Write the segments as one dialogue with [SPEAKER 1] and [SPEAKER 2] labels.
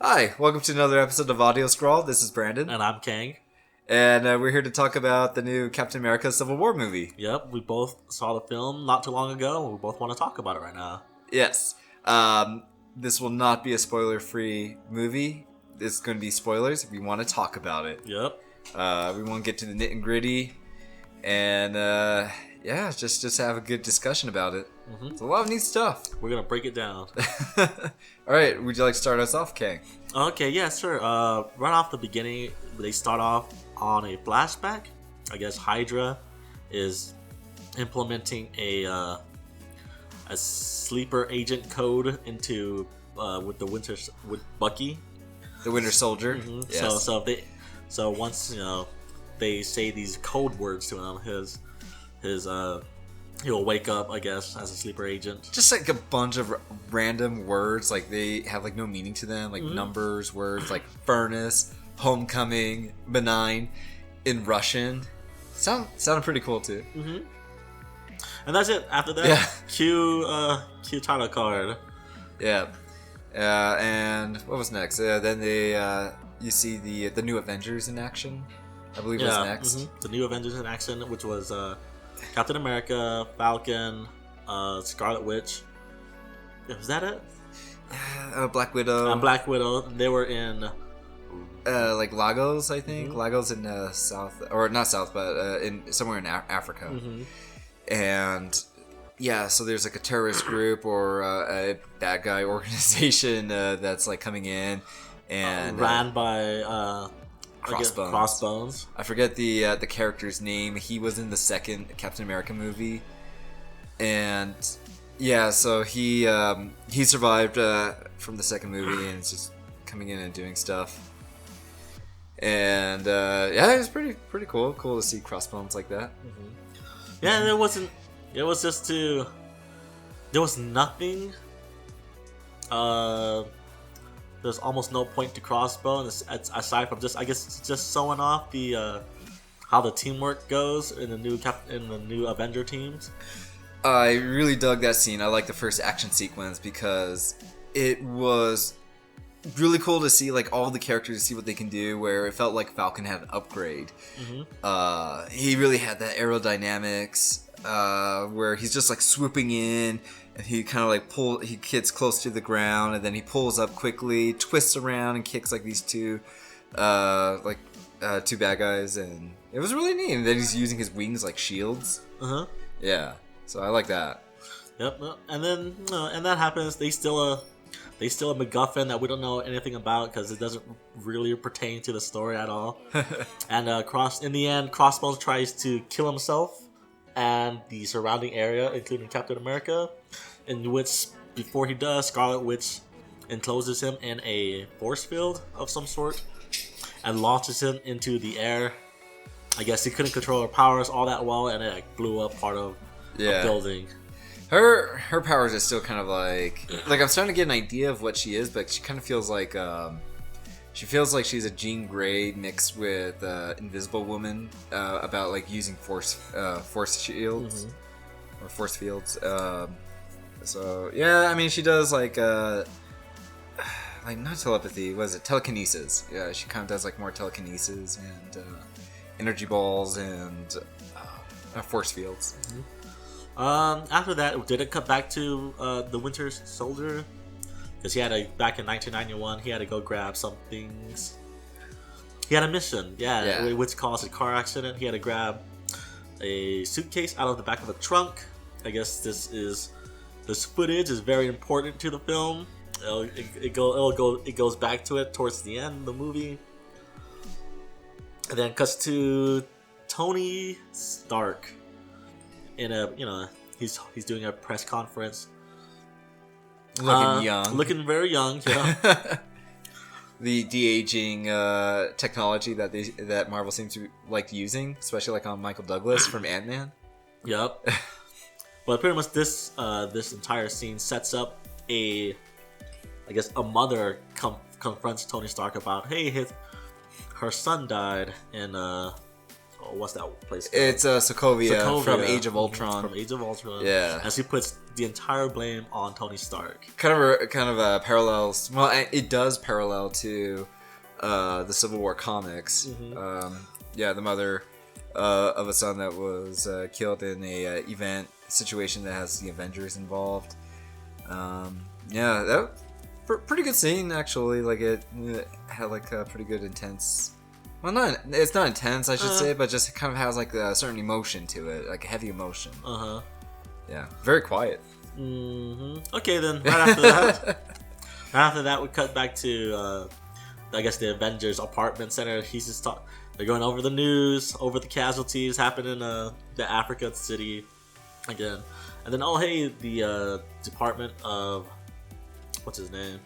[SPEAKER 1] Hi, welcome to another episode of Audio Scrawl. This is Brandon.
[SPEAKER 2] And I'm Kang.
[SPEAKER 1] And we're here to talk about the new Captain America Civil War movie.
[SPEAKER 2] Yep, we both saw the film not too long ago, and we both want to talk about it right now.
[SPEAKER 1] Yes. This will not be a spoiler-free movie. It's going to be spoilers. We want to talk about it.
[SPEAKER 2] Yep.
[SPEAKER 1] We want to get to the nit and gritty. And, just have a good discussion about it. Mm-hmm. It's a lot of neat stuff.
[SPEAKER 2] We're going to break it down.
[SPEAKER 1] Alright, would you like to start us off, Kang?
[SPEAKER 2] Okay, yeah, sure. Right off the beginning, they start off on a flashback. I guess Hydra is implementing a sleeper agent code into with Bucky,
[SPEAKER 1] the Winter Soldier.
[SPEAKER 2] Mm-hmm.
[SPEAKER 1] Yes.
[SPEAKER 2] So once they say these code words to him, he'll wake up, I guess, as a sleeper agent.
[SPEAKER 1] Just like a bunch of random words, like they have like no meaning to them, like numbers, words like furnace, homecoming, benign, in Russian. Sounded pretty cool too.
[SPEAKER 2] Mm-hmm. And that's it. After that, cue title card.
[SPEAKER 1] Yeah. And what was next? Then you see the new Avengers in action. I believe was next.
[SPEAKER 2] Mm-hmm. The new Avengers in action, which was Captain America, Falcon, Scarlet Witch. Was that it?
[SPEAKER 1] Black Widow.
[SPEAKER 2] Black Widow. They were in
[SPEAKER 1] like Lagos, I think. Mm-hmm. Lagos in South, or not South, but in somewhere in Africa. Mm-hmm. And yeah, so there's like a terrorist group or a bad guy organization that's like coming in and
[SPEAKER 2] ran by Crossbones.
[SPEAKER 1] I forget the character's name. He was in the second Captain America movie, and yeah, so he survived from the second movie and is just coming in and doing stuff. And it was pretty cool to see Crossbones like that.
[SPEAKER 2] Mm-hmm. Yeah, and it was just there was nothing. There's almost no point to Crossbones aside from just showing off the how the teamwork goes in the new Avenger teams.
[SPEAKER 1] I really dug that scene. I like the first action sequence because it was really cool to see like all the characters, see what they can do, where it felt like Falcon had an upgrade. Mm-hmm. He really had that aerodynamics where he's just like swooping in and he kind of like he gets close to the ground and then he pulls up quickly, twists around and kicks like these two bad guys, and it was really neat. And then he's using his wings like shields. Yeah, so I like that.
[SPEAKER 2] Yep. And then and that happens. They still a MacGuffin that we don't know anything about because it doesn't really pertain to the story at all. And in the end, Crossbones tries to kill himself and the surrounding area, including Captain America, in which, before he does, Scarlet Witch encloses him in a force field of some sort and launches him into the air. I guess he couldn't control her powers all that well, and it blew up part of a building.
[SPEAKER 1] Her powers are still kind of like I'm starting to get an idea of what she is, but she kind of feels like she's a Jean Grey mixed with Invisible Woman about like using force shields or force fields. So yeah, I mean she does like not telepathy. What is it? Telekinesis. Yeah, she kind of does like more telekinesis and energy balls and force fields. Mm-hmm.
[SPEAKER 2] After that, did it cut back to the Winter Soldier? Because back in 1991, he had to go grab some things. He had a mission, which caused a car accident. He had to grab a suitcase out of the back of a trunk. I guess this footage is very important to the film. It goes back to it towards the end of the movie, and then cuts to Tony Stark. He's doing a press conference, looking very young. Yeah.
[SPEAKER 1] The de-aging technology that Marvel seems to like using, especially like on Michael Douglas from Ant-Man.
[SPEAKER 2] Yep. But pretty much this entire scene sets up a mother confronts Tony Stark about, hey, her son died in what's that place called?
[SPEAKER 1] It's Sokovia from Age of Ultron.
[SPEAKER 2] From Age of Ultron.
[SPEAKER 1] Yeah.
[SPEAKER 2] And she puts the entire blame on Tony Stark.
[SPEAKER 1] Kind of a parallels. Well, it does parallel to the Civil War comics. The mother of a son that was killed in a event situation that has the Avengers involved. That pretty good scene actually. Like it had like a pretty good intense. Well, it's not intense, I should say, but just kind of has like a certain emotion to it, like a heavy emotion. Yeah, very quiet.
[SPEAKER 2] Okay, then right after that, we cut back to I guess the Avengers apartment center. He's just they're going over the news, over the casualties happening in the Africa city again, and then the Department of what's his name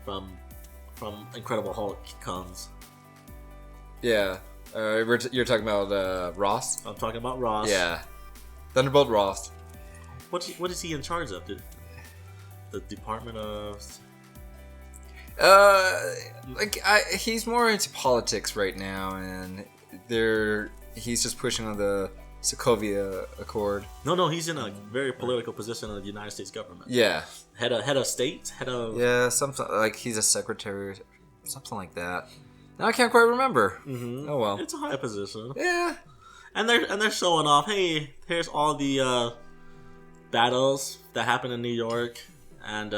[SPEAKER 2] from Incredible Hulk comes.
[SPEAKER 1] Yeah, you're talking about Ross.
[SPEAKER 2] I'm talking about Ross.
[SPEAKER 1] Yeah, Thunderbolt Ross.
[SPEAKER 2] What is he in charge of? The Department of.
[SPEAKER 1] He's more into politics right now, and he's just pushing on the Sokovia Accord.
[SPEAKER 2] No, he's in a very political position in the United States government.
[SPEAKER 1] Yeah,
[SPEAKER 2] head of state,
[SPEAKER 1] something like he's a secretary, something like that. Now I can't quite remember. Oh well,
[SPEAKER 2] it's a high position.
[SPEAKER 1] Yeah,
[SPEAKER 2] and they're showing off. Hey, here's all the battles that happened in New York and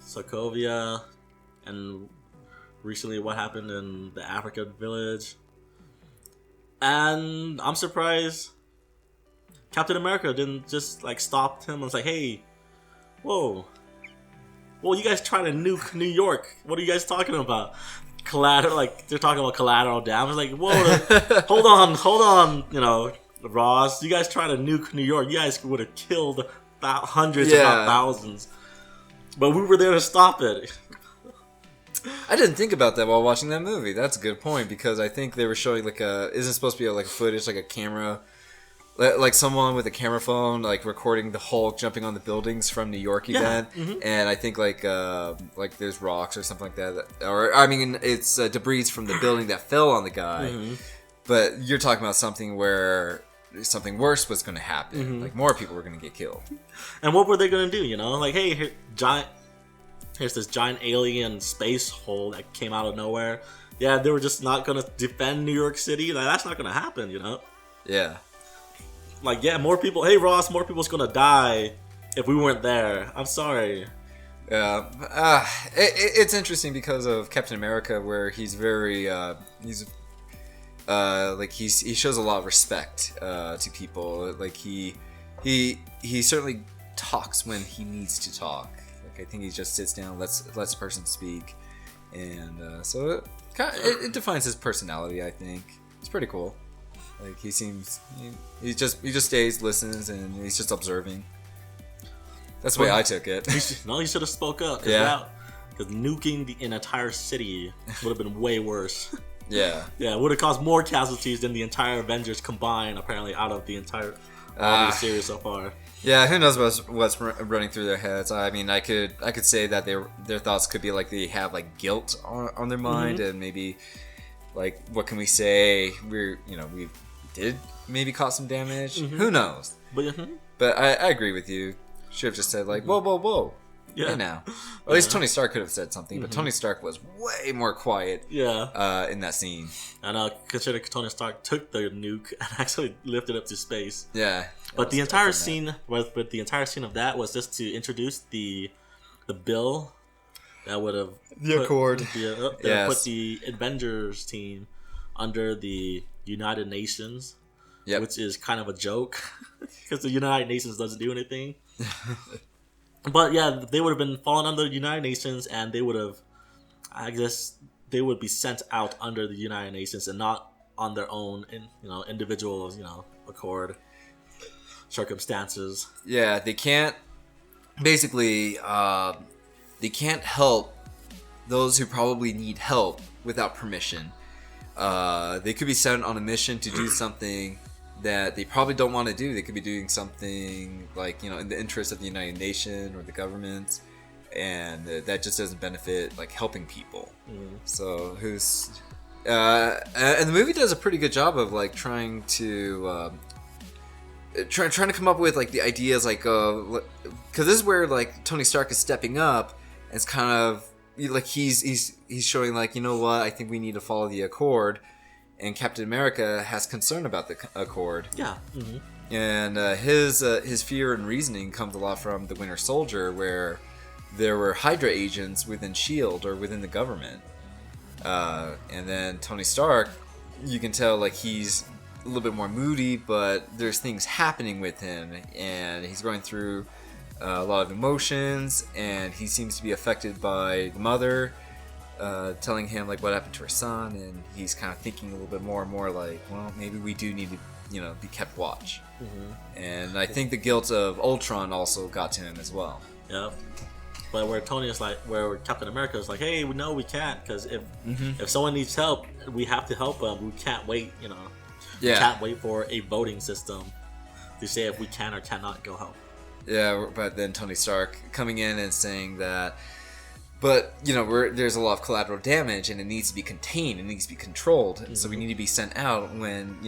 [SPEAKER 2] Sokovia, and recently what happened in the African village. And I'm surprised Captain America didn't just like stop him and was like, "Hey, whoa, you guys trying to nuke New York? What are you guys talking about? Collateral, like they're talking about collateral damage. Like, whoa, hold on, Ross, you guys trying to nuke New York? You guys would have killed hundreds, if not thousands. But we were there to stop it."
[SPEAKER 1] I didn't think about that while watching that movie. That's a good point, because I think they were showing isn't supposed to be like a footage, like a camera, like someone with a camera phone, like recording the Hulk jumping on the buildings from New York event, and I think like there's rocks or something like that, or I mean it's debris from the building that fell on the guy, but you're talking about something where something worse was going to happen, like more people were going to get killed. And
[SPEAKER 2] what were they going to do? Like, hey, here's this giant alien space hole that came out of nowhere. Yeah, they were just not going to defend New York City. Like, that's not going to happen,
[SPEAKER 1] Yeah.
[SPEAKER 2] Like, yeah, more people. Hey, Ross, more people's going to die if we weren't there. I'm sorry.
[SPEAKER 1] Yeah. It's interesting because of Captain America, where he's very, he shows a lot of respect to people. Like, he certainly talks when he needs to talk. I think he just sits down, lets the person speak, and so it defines his personality. I think it's pretty cool. Like he just stays, listens, and he's just observing. That's the way I took it.
[SPEAKER 2] He should have spoke up.
[SPEAKER 1] Yeah,
[SPEAKER 2] because nuking an entire city would have been way worse.
[SPEAKER 1] Yeah,
[SPEAKER 2] it would have caused more casualties than the entire Avengers combined. Apparently, out of the entire series so far.
[SPEAKER 1] Yeah, who knows what's running through their heads? I mean, I could say that their thoughts could be like they have like guilt on their mind, and maybe like what can we say? We did maybe cause some damage. Who knows? But I agree with you. Should have just said like whoa. Yeah. Hey now. At least Tony Stark could have said something, but Tony Stark was way more quiet.
[SPEAKER 2] Yeah.
[SPEAKER 1] In that scene.
[SPEAKER 2] And considering Tony Stark took the nuke and actually lifted up to space.
[SPEAKER 1] Yeah.
[SPEAKER 2] But the entire scene, with the entire scene of that, was just to introduce the bill that would have
[SPEAKER 1] Accord.
[SPEAKER 2] Put the Avengers team under the United Nations. Yep. Which is kind of a joke because the United Nations doesn't do anything. But yeah, they would have been fallen under the United Nations, and they would have, I guess, they would be sent out under the United Nations and not on their own, individual, accord, circumstances.
[SPEAKER 1] Yeah, they can't. Basically, they can't help those who probably need help without permission. They could be sent on a mission to do something that they probably don't want to do. They could be doing something like, in the interest of the United Nations or the government, and that just doesn't benefit like helping people. So and the movie does a pretty good job of like trying to trying to come up with like the ideas, like because this is where like Tony Stark is stepping up, and it's kind of like he's showing like, you know what, I think we need to follow the Accord, and Captain America has concern about the Accord.
[SPEAKER 2] Yeah. Mm-hmm.
[SPEAKER 1] And his fear and reasoning comes a lot from the Winter Soldier, where there were Hydra agents within S.H.I.E.L.D. or within the government. And then Tony Stark, you can tell like he's a little bit more moody, but there's things happening with him, and he's going through a lot of emotions, and he seems to be affected by the mother telling him like what happened to her son, and he's kind of thinking a little bit more and more like, well, maybe we do need to, be kept watch. Mm-hmm. And I think the guilt of Ultron also got to him as well.
[SPEAKER 2] Yep. But where Tony is like, where Captain America is like, hey, no, we can't, because if someone needs help, we have to help them. We can't wait, Yeah. We can't wait for a voting system to say if we can or cannot go help.
[SPEAKER 1] Yeah, but then Tony Stark coming in and saying that, but there's a lot of collateral damage, and it needs to be contained, it needs to be controlled, and so we need to be sent out when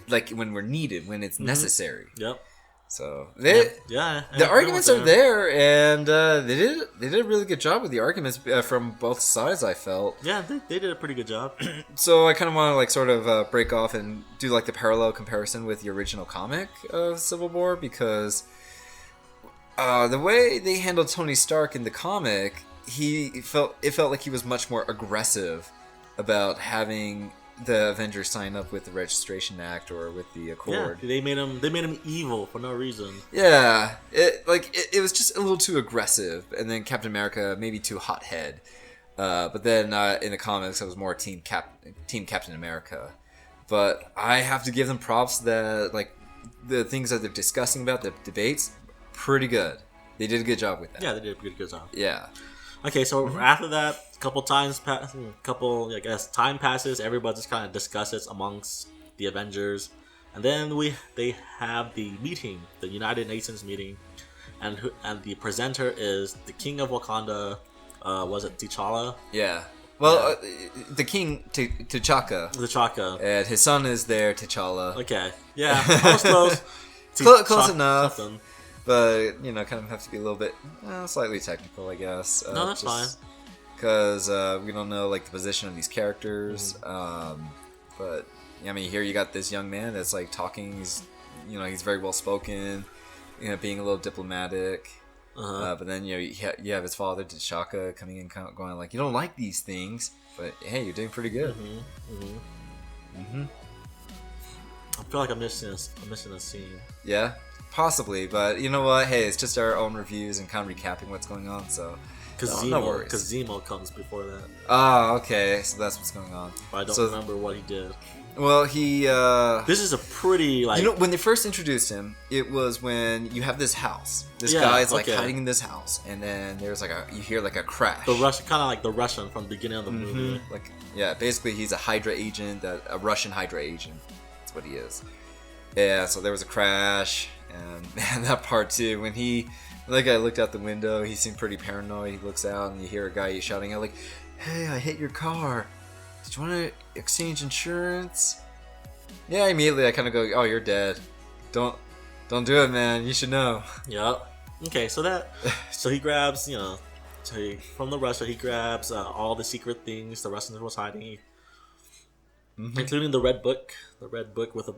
[SPEAKER 1] like when we're needed, when it's necessary.
[SPEAKER 2] Yep.
[SPEAKER 1] So
[SPEAKER 2] the
[SPEAKER 1] arguments are there, and they did a really good job with the arguments from both sides, I felt.
[SPEAKER 2] Yeah, they did a pretty good job.
[SPEAKER 1] So I kind of want to like sort of break off and do like the parallel comparison with the original comic of Civil War, because the way they handled Tony Stark in the comic, it felt like he was much more aggressive about having the Avengers sign up with the Registration Act or with the Accord.
[SPEAKER 2] Yeah, they made him evil for no reason.
[SPEAKER 1] Yeah, it was just a little too aggressive, and then Captain America maybe too hothead. But then in the comics, it was more Team Captain America. But I have to give them props that like the things that they're discussing about the debates, pretty good. They did a good job with that.
[SPEAKER 2] Yeah, they did a pretty good job.
[SPEAKER 1] Yeah.
[SPEAKER 2] Okay, so after that, time passes. Everybody just kind of discusses amongst the Avengers, and then they have the meeting, the United Nations meeting, and the presenter is the King of Wakanda. Was it T'Challa?
[SPEAKER 1] Yeah. Well, the King T'Chaka.
[SPEAKER 2] T'Chaka.
[SPEAKER 1] And his son is there, T'Challa.
[SPEAKER 2] Okay. Yeah, I was close.
[SPEAKER 1] Close enough.
[SPEAKER 2] Something.
[SPEAKER 1] But, kind of have to be a little bit, slightly technical, I guess.
[SPEAKER 2] No, that's fine.
[SPEAKER 1] Because we don't know, like, the position of these characters. Mm-hmm. But, I mean, here you got this young man that's, like, talking. He's, he's very well-spoken, being a little diplomatic. Uh-huh. But then, you have his father, T'Chaka, coming in kind of going, like, you don't like these things, but, hey, you're doing pretty good. Mm-hmm. Mm-hmm. Mm-hmm.
[SPEAKER 2] I feel like I'm missing a scene.
[SPEAKER 1] Yeah? Possibly, but you know what? Hey, it's just our own reviews and kind of recapping what's going on, so
[SPEAKER 2] because Zemo comes before that.
[SPEAKER 1] Oh, okay, so that's what's going on.
[SPEAKER 2] But I don't remember what he did.
[SPEAKER 1] Well, he.
[SPEAKER 2] This is a pretty like.
[SPEAKER 1] When they first introduced him, it was when you have this house. This guy's like hiding in this house, and then there's like you hear like a crash.
[SPEAKER 2] The Russian, kind of like the Russian from the beginning of the movie.
[SPEAKER 1] Like basically he's a Hydra agent, a Russian Hydra agent. That's what he is. Yeah, so there was a crash. And that part too, when that guy looked out the window, he seemed pretty paranoid. He looks out and you hear a guy shouting out like, "Hey, I hit your car. Did you want to exchange insurance?" Yeah, immediately I kind of go, "Oh, you're dead. Don't do it, man. You should know."
[SPEAKER 2] Yep. Okay, so he grabs, from the Russia, he grabs all the secret things the Russians was hiding, including the red book with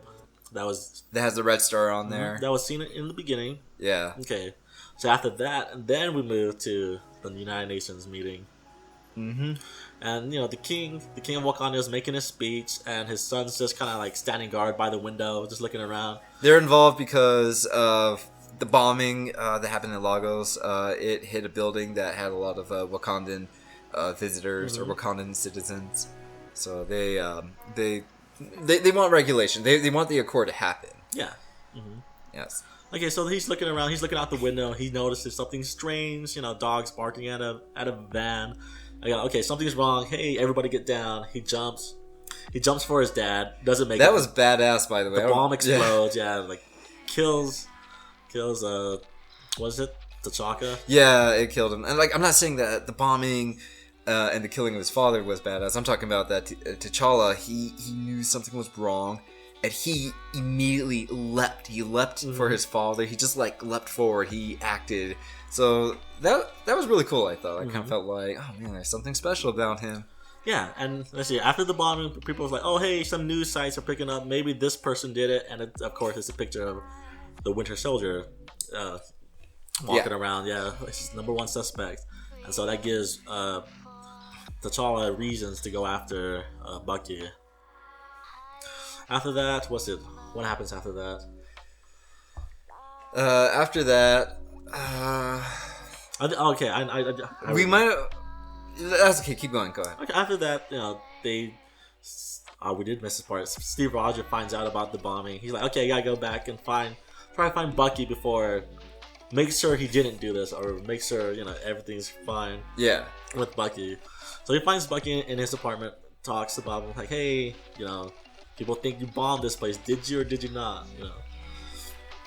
[SPEAKER 2] that has
[SPEAKER 1] the red star on there.
[SPEAKER 2] That was seen in the beginning.
[SPEAKER 1] Yeah.
[SPEAKER 2] Okay. So after that, and then we move to the United Nations meeting. Mm-hmm. And the king of Wakanda is making his speech, and his son's just kind of like standing guard by the window, just looking around.
[SPEAKER 1] They're involved because of the bombing that happened in Lagos. It hit a building that had a lot of Wakandan visitors or Wakandan citizens. So they want regulation. They want the Accord to happen.
[SPEAKER 2] Yeah. Mm-hmm.
[SPEAKER 1] Yes.
[SPEAKER 2] Okay, so he's looking around. He's looking out the window. He notices something strange. Dogs barking at a van. Okay, something's wrong. Hey, everybody, get down. He jumps. He jumps for his dad. Doesn't make it.
[SPEAKER 1] That was badass, by the way.
[SPEAKER 2] The bomb explodes. Yeah, like kills. What is it? T'Chaka.
[SPEAKER 1] Yeah, it killed him. And like, I'm not saying that the bombing. And the killing of his father was badass. I'm talking about that T'Challa. He knew something was wrong, and he immediately leapt. He leapt for his father. He just like leapt forward. He acted. So that was really cool. I thought. I kind of felt like, oh man, there's something special about him.
[SPEAKER 2] Yeah, and let's see. After the bombing, people was like, "Oh, hey, some news sites are picking up. Maybe this person did it." And of course, it's a picture of the Winter Soldier walking around. Yeah, it's number one suspect, and so that gives T'Challa reasons to go after Bucky. After that, what happens after that?
[SPEAKER 1] After that, we might. That's okay. Keep going. Go ahead.
[SPEAKER 2] Okay, after that, we did miss this part. Steve Rogers finds out about the bombing. He's like, okay, I gotta go back and try to find Bucky before. Make sure he didn't do this, or make sure everything's fine.
[SPEAKER 1] Yeah.
[SPEAKER 2] With Bucky, so he finds Bucky in his apartment. Talks about him like, hey, people think you bombed this place. Did you or did you not?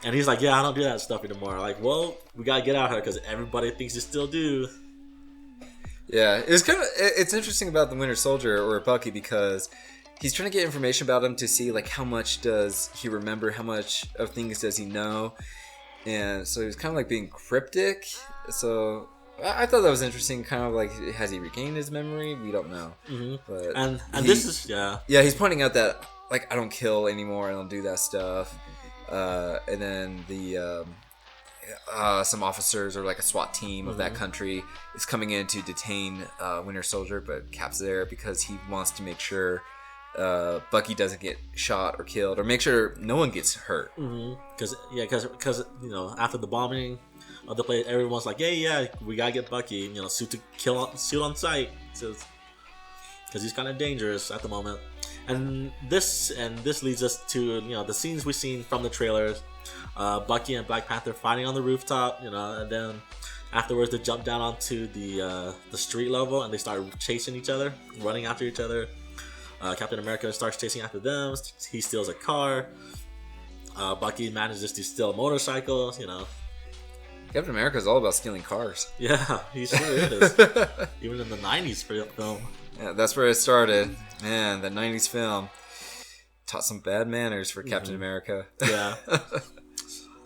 [SPEAKER 2] And he's like, yeah, I don't do that stuff anymore. Like, well, we gotta get out of here because everybody thinks you still do.
[SPEAKER 1] Yeah, it's interesting about the Winter Soldier or Bucky because he's trying to get information about him to see like how much does he remember, how much of things does he know, and so he's kind of like being cryptic. So I thought that was interesting. Kind of like, has he regained his memory? We don't know. But
[SPEAKER 2] and this is
[SPEAKER 1] he's pointing out that like I don't kill anymore, I don't do that stuff, and then the. Some officers or like a SWAT team of that country is coming in to detain Winter Soldier, but Cap's there because he wants to make sure Bucky doesn't get shot or killed, or make sure no one gets hurt.
[SPEAKER 2] Because after the bombing of the place, everyone's like, yeah, we gotta get Bucky, suit on sight, because he's kind of dangerous at the moment. And this leads us to the scenes we've seen from the trailers. Bucky and Black Panther fighting on the rooftop, and then afterwards they jump down onto the street level and they start chasing each other, running after each other. Captain America starts chasing after them. He steals a car. Bucky manages to steal a motorcycle.
[SPEAKER 1] Captain America is all about stealing cars.
[SPEAKER 2] Yeah, he sure is. Even in the '90s film.
[SPEAKER 1] Yeah, that's where it started. Man, the '90s film taught some bad manners for Captain America.
[SPEAKER 2] Yeah.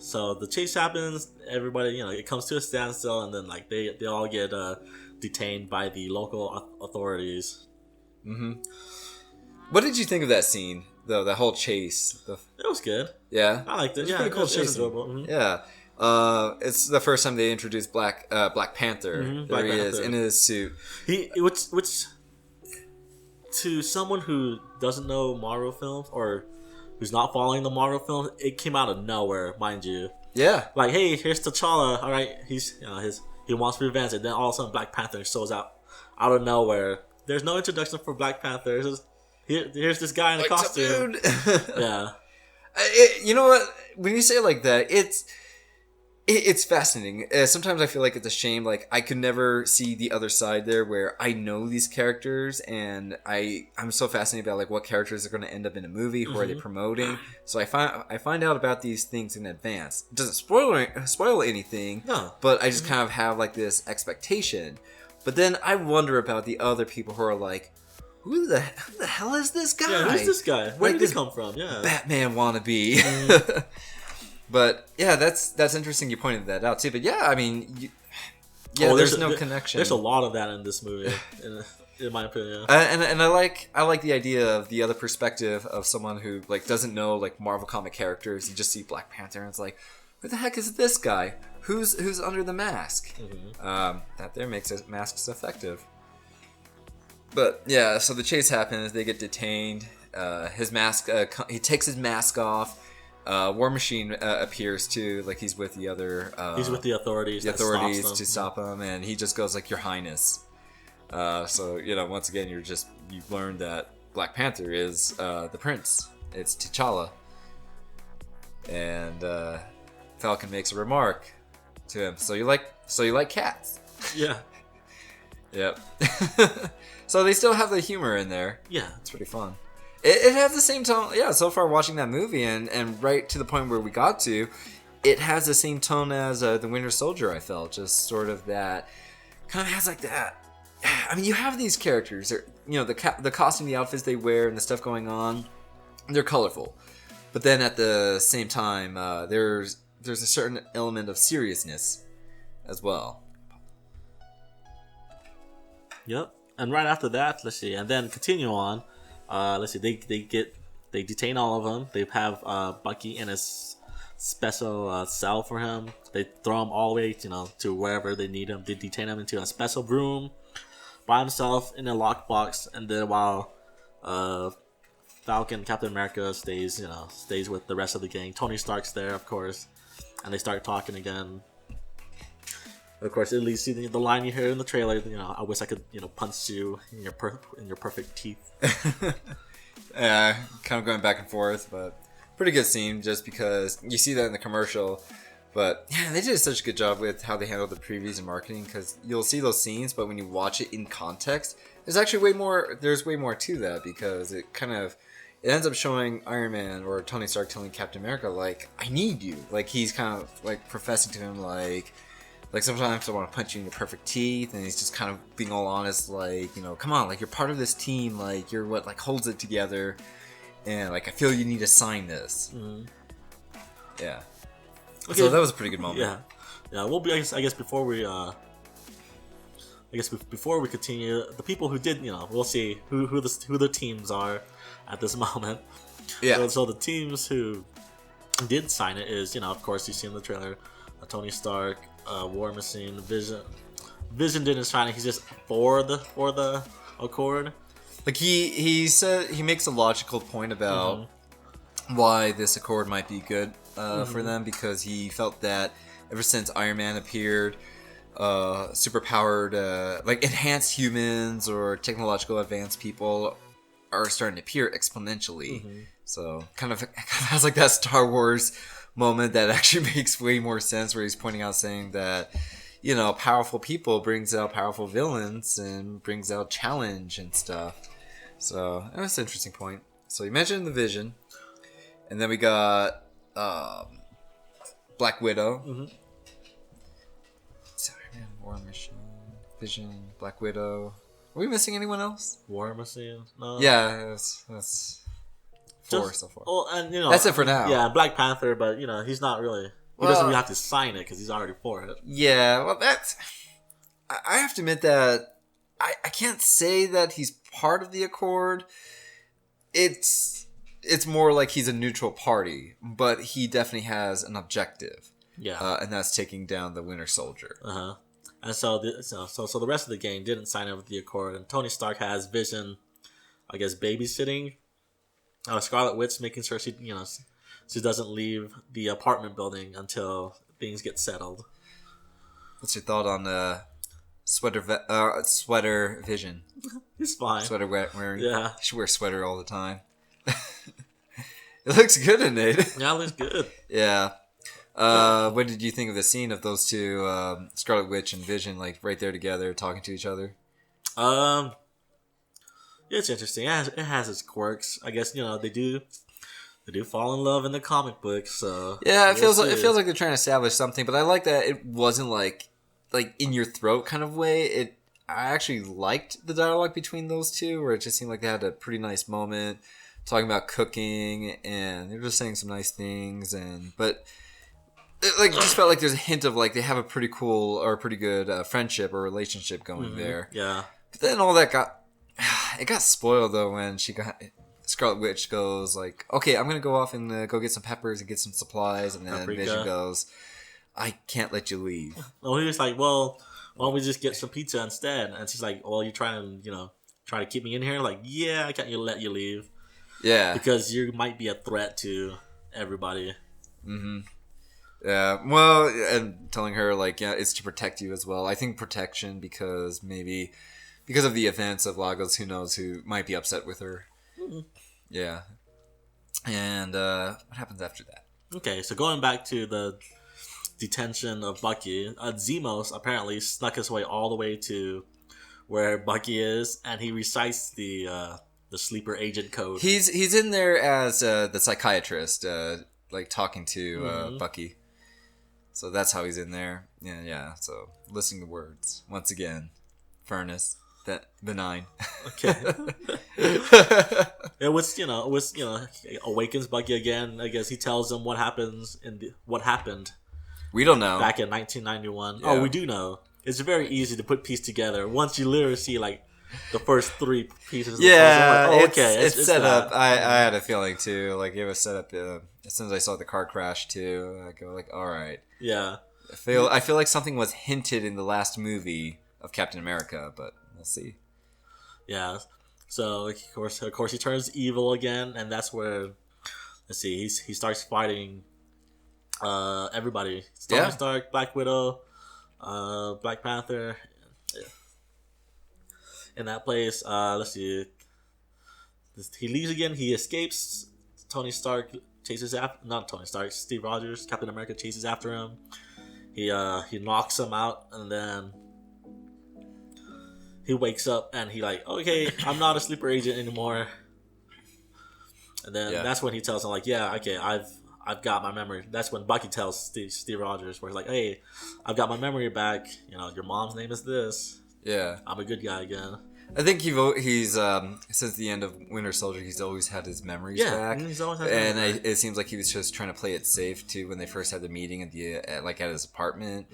[SPEAKER 2] So the chase happens. Everybody, it comes to a standstill, and then like they all get detained by the local authorities.
[SPEAKER 1] What did you think of that scene, though? That whole chase.
[SPEAKER 2] It was good.
[SPEAKER 1] Yeah,
[SPEAKER 2] I liked it.
[SPEAKER 1] It was pretty cool chase. Yeah. It's the first time they introduced Black Panther. There he is in his suit.
[SPEAKER 2] Which to someone who doesn't know Marvel films or who's not following the Marvel films, it came out of nowhere, mind you.
[SPEAKER 1] Yeah.
[SPEAKER 2] Like, hey, here's T'Challa. All right, he wants revenge, and then all of a sudden Black Panther shows out of nowhere. There's no introduction for Black Panther. Here's this guy in a costume. Yeah.
[SPEAKER 1] You know what? When you say it like that, it's fascinating. Sometimes I feel like it's a shame. Like, I could never see the other side there where I know these characters and I'm so fascinated about like what characters are going to end up in a movie. Who are they promoting? So I find out about these things in advance. It doesn't spoil anything.
[SPEAKER 2] No.
[SPEAKER 1] But I just kind of have like this expectation. But then I wonder about the other people who are like, who the hell is this guy?
[SPEAKER 2] Yeah, who's this guy? Where did he come from? Yeah.
[SPEAKER 1] Batman wannabe. But yeah, that's interesting. You pointed that out too. But yeah, I mean, there's no connection.
[SPEAKER 2] There's a lot of that in this movie, in my opinion.
[SPEAKER 1] And I like the idea of the other perspective of someone who like doesn't know like Marvel comic characters. You just see Black Panther, and it's like, who the heck is this guy? Who's under the mask? That there makes masks effective. But yeah, so the chase happens. They get detained. His mask. He takes his mask off. War Machine appears too, like he's with the other.
[SPEAKER 2] He's with the authorities.
[SPEAKER 1] To stop him, and he just goes like, "Your Highness." So once again, you've learned that Black Panther is the prince. It's T'Challa, and Falcon makes a remark to him. So you like cats?
[SPEAKER 2] Yeah.
[SPEAKER 1] Yep. So they still have the humor in there.
[SPEAKER 2] Yeah,
[SPEAKER 1] it's pretty fun. It has the same tone. Yeah, so far watching that movie and right to the point where we got to, it has the same tone as the Winter Soldier. I felt just sort of that, kind of has like that. I mean, you have these characters. The costume, the outfits they wear, and the stuff going on. They're colorful, But then at the same time, there's a certain element of seriousness as well.
[SPEAKER 2] Yep. And right after that, let's see, and then continue on. Let's see, they detain all of them. They have Bucky in a special cell for him. They throw him all the way, to wherever they need him. They detain him into a special room by himself in a lockbox, and then while Falcon, Captain America stays with the rest of the gang. Tony Stark's there, of course, and they start talking again. Of course, it leads to the line you hear in the trailer. I wish I could, punch you in your perfect teeth.
[SPEAKER 1] Yeah, kind of going back and forth, but pretty good scene just because you see that in the commercial. But yeah, they did such a good job with how they handled the previews and marketing, because you'll see those scenes, but when you watch it in context, there's actually way more. There's way more to that, because it ends up showing Iron Man or Tony Stark telling Captain America, like, I need you. Like, he's kind of like professing to him, like sometimes I want to punch you in your perfect teeth, and he's just kind of being all honest, like, come on, like, you're part of this team, like, you're what, like, holds it together, and, like, I feel you need to sign this. Mm-hmm. Yeah. Okay. So that was a pretty good moment.
[SPEAKER 2] Yeah. We'll be, I guess before we continue, the people who did, we'll see who the teams are at this moment.
[SPEAKER 1] Yeah.
[SPEAKER 2] So the teams who did sign it is, of course, you see in the trailer, Tony Stark, War Machine, Vision. Vision didn't sign it. He's just for the Accord.
[SPEAKER 1] Like he said, he makes a logical point about why this Accord might be good for them, because he felt that ever since Iron Man appeared, superpowered, like enhanced humans or technological advanced people are starting to appear exponentially. So kind of has like that Star Wars moment that actually makes way more sense, where he's pointing out, saying that powerful people brings out powerful villains and brings out challenge and stuff. So that's an interesting point. So you mentioned the Vision, and then we got Black Widow. Sorry, man. War Machine, Vision, Black Widow. Are we missing anyone else?
[SPEAKER 2] War Machine? No.
[SPEAKER 1] Yeah, that's four so far.
[SPEAKER 2] Well, and
[SPEAKER 1] that's it for now.
[SPEAKER 2] Yeah, Black Panther, but he's not really. He doesn't really have to sign it because he's already for it.
[SPEAKER 1] Yeah, well, I have to admit that I can't say that he's part of the Accord. It's more like he's a neutral party, but he definitely has an objective.
[SPEAKER 2] Yeah,
[SPEAKER 1] and that's taking down the Winter Soldier.
[SPEAKER 2] And so the rest of the gang didn't sign up with the Accord, and Tony Stark has Vision, I guess, babysitting Scarlet Witch, making sure she doesn't leave the apartment building until things get settled.
[SPEAKER 1] What's your thought on sweater Vision?
[SPEAKER 2] He's fine.
[SPEAKER 1] Sweater wearing.
[SPEAKER 2] Yeah,
[SPEAKER 1] he should wear a sweater all the time. It looks good in it.
[SPEAKER 2] Yeah, it looks good.
[SPEAKER 1] Yeah. What did you think of the scene of those two, Scarlet Witch and Vision, like right there together, talking to each other?
[SPEAKER 2] It's interesting. It has its quirks. I guess they do fall in love in the comic books. So
[SPEAKER 1] yeah, it feels like they're trying to establish something. But I like that it wasn't like in your throat kind of way. I actually liked the dialogue between those two, where it just seemed like they had a pretty nice moment talking about cooking, and they were just saying some nice things. But it just felt like there's a hint of like they have a pretty cool or pretty good friendship or relationship going there.
[SPEAKER 2] Yeah.
[SPEAKER 1] But then all that got spoiled though when Scarlet Witch goes like, okay, I'm gonna go off and go get some peppers and get some supplies, and then
[SPEAKER 2] Paprika.
[SPEAKER 1] Vision goes, I can't let you leave.
[SPEAKER 2] Well, he was like, well, why don't we just get some pizza instead? And she's like, well, you're trying to keep me in here? Like, yeah, I can't let you leave.
[SPEAKER 1] Yeah,
[SPEAKER 2] because you might be a threat to everybody.
[SPEAKER 1] Yeah, well, and telling her like, yeah, it's to protect you as well. I think protection, because of the events of Lagos, who knows who might be upset with her. Yeah. And what happens after that? Okay,
[SPEAKER 2] so going back to the detention of Bucky, Zemos apparently snuck his way all the way to where Bucky is, and he recites the sleeper agent code.
[SPEAKER 1] He's in there as the psychiatrist, like talking to Bucky. So that's how he's in there. Yeah. So listening to words once again, furnace, that benign.
[SPEAKER 2] Okay. It was awakens Bucky again. I guess he tells him what happened
[SPEAKER 1] We don't know.
[SPEAKER 2] back in 1991.
[SPEAKER 1] Yeah.
[SPEAKER 2] Oh, we do know. It's very easy to put pieces together once you literally see like the first three pieces. Of the
[SPEAKER 1] Yeah,
[SPEAKER 2] puzzle. Like,
[SPEAKER 1] it's set
[SPEAKER 2] that.
[SPEAKER 1] up. I had a feeling too. Like it was set up as soon as I saw the car crash too. I go like, all right.
[SPEAKER 2] Yeah.
[SPEAKER 1] I feel like something was hinted in the last movie of Captain America, but we'll see.
[SPEAKER 2] Yeah. So of course, he turns evil again, and that's where let's see, he starts fighting everybody. Tony Stark, Black Widow, Black Panther. Yeah. In that place, let's see. He leaves again. He escapes. Tony Stark chases after. Not Tony Stark. Steve Rogers, Captain America, chases after him. He knocks him out, and then he wakes up and he like, okay, I'm not a sleeper agent anymore. And then that's when he tells him like, yeah, okay, I've got my memory. That's when Bucky tells Steve Rogers, where he's like, hey, I've got my memory back. Your mom's name is this.
[SPEAKER 1] Yeah,
[SPEAKER 2] I'm a good guy again.
[SPEAKER 1] I think he's since the end of Winter Soldier, he's always had his memories back.
[SPEAKER 2] He's always had
[SPEAKER 1] it seems like he was just trying to play it safe too when they first had the meeting at his apartment,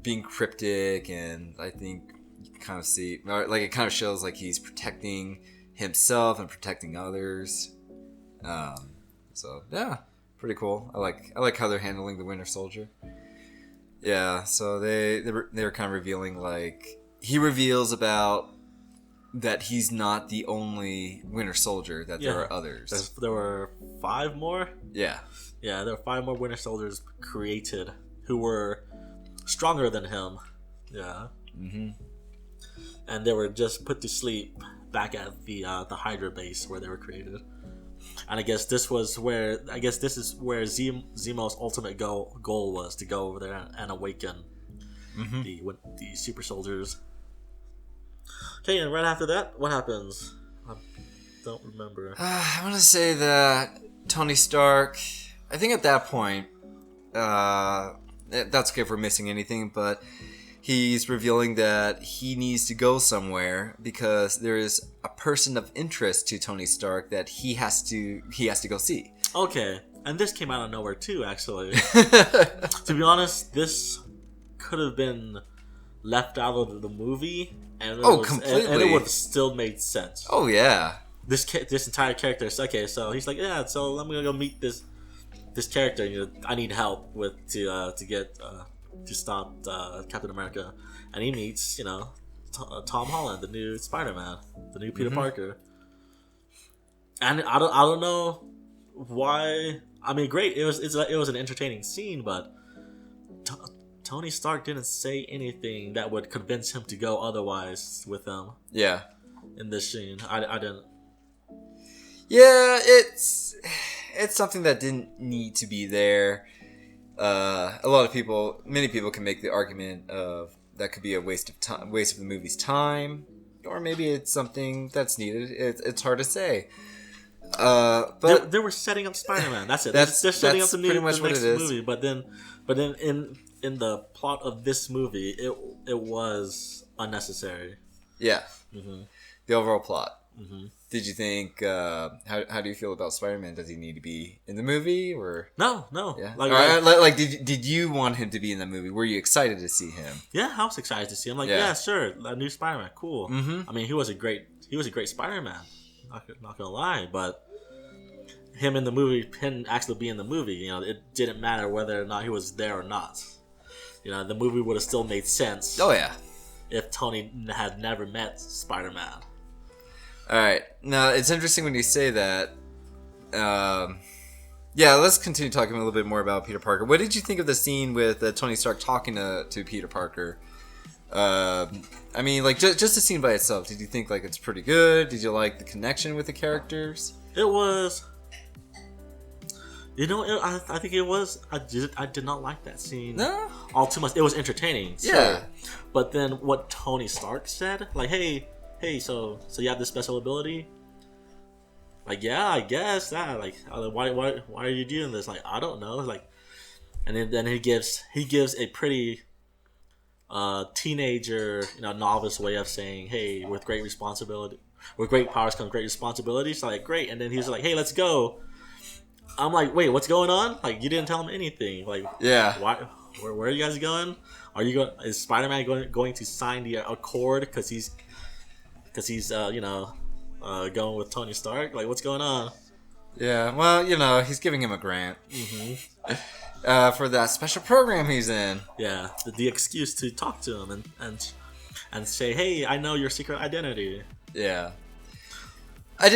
[SPEAKER 1] being cryptic, and I think you kind of see like it kind of shows like he's protecting himself and protecting others. So yeah, pretty cool. I like how they're handling the Winter Soldier. Yeah, so they're kind of revealing like. He reveals about that he's not the only Winter Soldier, that there are others.
[SPEAKER 2] There were 5 more?
[SPEAKER 1] Yeah.
[SPEAKER 2] Yeah, there were 5 more Winter Soldiers created who were stronger than him. Yeah. Mm-hmm. And they were just put to sleep back at the Hydra base where they were created. And I guess this is where Zemo's ultimate goal was, to go over there and awaken the super soldiers. Okay, and right after that, what happens? I don't remember.
[SPEAKER 1] I want to say that Tony Stark, I think at that point, that's okay if we're missing anything, but he's revealing that he needs to go somewhere because there is a person of interest to Tony Stark that he has to go see.
[SPEAKER 2] Okay, and this came out of nowhere too, actually. To be honest, this could have been left out of the movie, and
[SPEAKER 1] completely,
[SPEAKER 2] and it would have still made sense.
[SPEAKER 1] Oh yeah,
[SPEAKER 2] this entire character. Okay, so he's like, yeah, so I'm gonna go meet this character. I need help with to stop Captain America, and he meets Tom Holland, the new Spider-Man, the new Peter Parker. And I don't know why. I mean, great. It was an entertaining scene, but Tony Stark didn't say anything that would convince him to go otherwise with them. Yeah. In this scene, I didn't.
[SPEAKER 1] Yeah, it's something that didn't need to be there. Many people can make the argument of that could be a waste of the movie's time, or maybe it's something that's needed. It's hard to say. But
[SPEAKER 2] they were setting up Spider-Man. That's it.
[SPEAKER 1] They're
[SPEAKER 2] setting up the next
[SPEAKER 1] movie.
[SPEAKER 2] But then in the plot of this movie, it was unnecessary.
[SPEAKER 1] Yeah. Mm-hmm. The overall plot. Mm-hmm. Did you think? How do you feel about Spider-Man? Does he need to be in the movie or
[SPEAKER 2] no?
[SPEAKER 1] Yeah. Did you want him to be in the movie? Were you excited to see him?
[SPEAKER 2] Yeah, I was excited to see him. Yeah, sure, a new Spider-Man, cool. Mm-hmm. I mean, he was a great Spider-Man. Not gonna lie, but him in the movie, him actually being in the movie, it didn't matter whether or not he was there or not. The movie would have still made sense.
[SPEAKER 1] Oh yeah,
[SPEAKER 2] if Tony had never met Spider-Man.
[SPEAKER 1] All right, now it's interesting when you say that. Yeah, let's continue talking a little bit more about Peter Parker. What did you think of the scene with Tony Stark talking to Peter Parker? I mean, like just the scene by itself. Did you think like it's pretty good? Did you like the connection with the characters?
[SPEAKER 2] It was. I think it was. I did not like that scene.
[SPEAKER 1] No.
[SPEAKER 2] All too much. It was entertaining. Sure. Yeah. But then what Tony Stark said, like, hey, so you have this special ability? Like, yeah, I guess that. Like, why are you doing this? Like, I don't know. Like, and then he gives a pretty teenager, novice way of saying, "Hey, with great powers comes great responsibility." So like, great, and then he's like, "Hey, let's go." I'm like, "Wait, what's going on? Like, you didn't tell him anything. Like,
[SPEAKER 1] Yeah.
[SPEAKER 2] why? Where are you guys going? Are you going? Is Spider-Man going to sign the accord because he's going with Tony Stark? Like, what's going on?"
[SPEAKER 1] Yeah, well, he's giving him a grant for that special program he's in.
[SPEAKER 2] Yeah, the excuse to talk to him and say, "Hey, I know your secret identity."
[SPEAKER 1] Yeah, I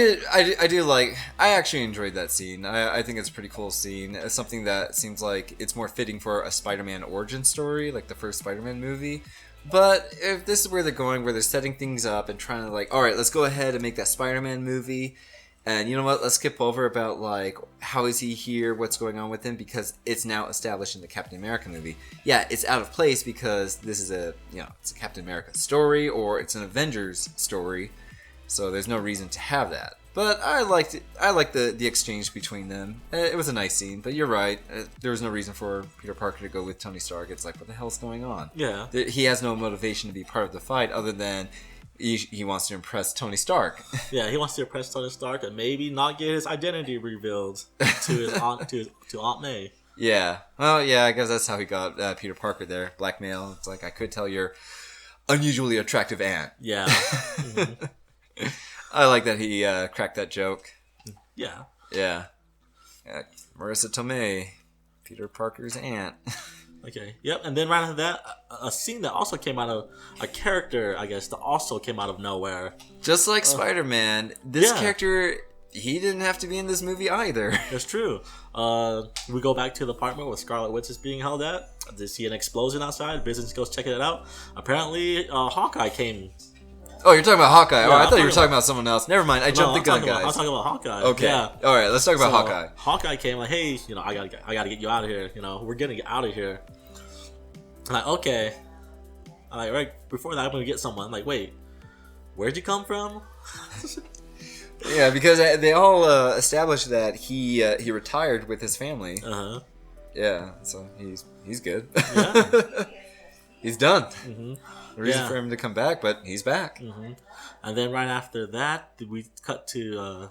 [SPEAKER 1] actually enjoyed that scene. I think it's a pretty cool scene. It's something that seems like it's more fitting for a Spider-Man origin story, like the first Spider-Man movie. But if this is where they're going, where they're setting things up and trying to all right, let's go ahead and make that Spider-Man movie. And you know what? Let's skip over about how is he here? What's going on with him? Because it's now established in the Captain America movie. Yeah, it's out of place because this is it's a Captain America story or it's an Avengers story. So there's no reason to have that. But I liked it. I liked the exchange between them. It was a nice scene. But you're right. There was no reason for Peter Parker to go with Tony Stark. It's like, what the hell's going on?
[SPEAKER 2] Yeah.
[SPEAKER 1] He has no motivation to be part of the fight other than he wants to impress Tony Stark.
[SPEAKER 2] Yeah, he wants to impress Tony Stark and maybe not get his identity revealed to his aunt to Aunt May.
[SPEAKER 1] Yeah. Well, yeah, I guess that's how he got Peter Parker there. Blackmail. It's like, I could tell your unusually attractive aunt.
[SPEAKER 2] Yeah. Mm-hmm.
[SPEAKER 1] I like that he cracked that joke.
[SPEAKER 2] Yeah.
[SPEAKER 1] Yeah. Marissa Tomei, Peter Parker's aunt.
[SPEAKER 2] Okay. Yep. And then right after that, a scene that also came out of a character, I guess, that also came out of nowhere.
[SPEAKER 1] Just like Spider-Man, this character, he didn't have to be in this movie either.
[SPEAKER 2] That's true. We go back to the apartment where Scarlet Witch is being held at. They see an explosion outside. Business goes checking it out. Apparently, Hawkeye came.
[SPEAKER 1] Oh, you're talking about Hawkeye.
[SPEAKER 2] Yeah,
[SPEAKER 1] oh, I thought you were talking about someone else. Never mind. I jumped the gun, guys.
[SPEAKER 2] I'm talking about Hawkeye.
[SPEAKER 1] Okay.
[SPEAKER 2] Yeah.
[SPEAKER 1] All right. Let's talk about Hawkeye.
[SPEAKER 2] Hawkeye came like, "Hey, I gotta get you out of here. We're getting you out of here." I'm like, okay. I'm like, right before that, I'm gonna get someone. I'm like, wait, where'd you come from?
[SPEAKER 1] Yeah, because they all established that he retired with his family. Yeah, so he's good.
[SPEAKER 2] Yeah.
[SPEAKER 1] He's done.
[SPEAKER 2] Mm-hmm.
[SPEAKER 1] No reason for him to come back, but he's back.
[SPEAKER 2] Mm-hmm. And then right after that, we cut to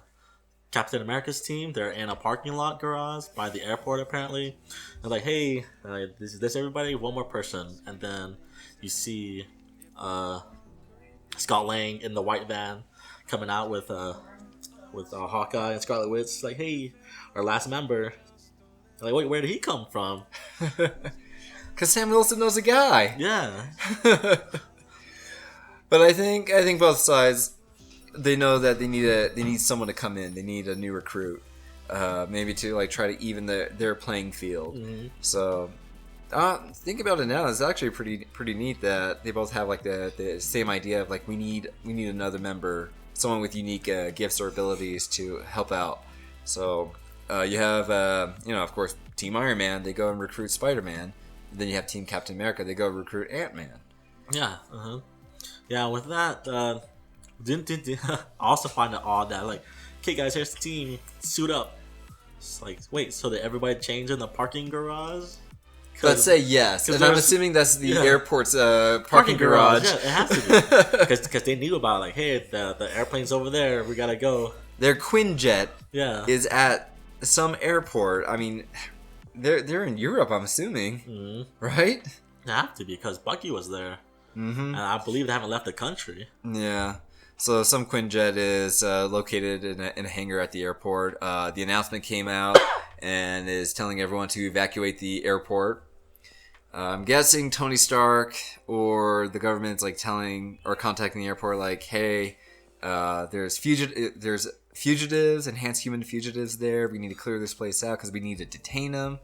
[SPEAKER 2] Captain America's team. They're in a parking lot garage by the airport, apparently. They're like, "Hey, this everybody, one more person." And then you see Scott Lang in the white van coming out with Hawkeye and Scarlet Witch. It's like, "Hey, our last member." They're like, "Wait, where did he come from?"
[SPEAKER 1] Because Sam Wilson knows a guy.
[SPEAKER 2] Yeah.
[SPEAKER 1] But I think both sides, they know that they need someone to come in. They need a new recruit, maybe to try to even their playing field.
[SPEAKER 2] Mm-hmm.
[SPEAKER 1] So think about it now. It's actually pretty neat that they both have the same idea of we need another member, someone with unique gifts or abilities to help out. So you have of course Team Iron Man. They go and recruit Spider-Man. Then you have Team Captain America. They go recruit Ant-Man.
[SPEAKER 2] Yeah. Yeah. With that, I also find it odd that okay guys, here's the team, suit up. It's like, wait, so did everybody change in the parking garage?
[SPEAKER 1] Let's say yes, and I'm assuming that's the airport's parking garage.
[SPEAKER 2] Yeah, it has to be because they knew about hey, the airplane's over there. We gotta go.
[SPEAKER 1] Their Quinjet is at some airport. I mean, they're in Europe. I'm assuming, right?
[SPEAKER 2] They have to be because Bucky was there, and I believe they haven't left the country.
[SPEAKER 1] Yeah. So some Quinjet is located in a hangar at the airport. The announcement came out and is telling everyone to evacuate the airport. I'm guessing Tony Stark or the government's telling or contacting the airport hey, there's fugitives, enhanced human fugitives there. We need to clear this place out because we need to detain them.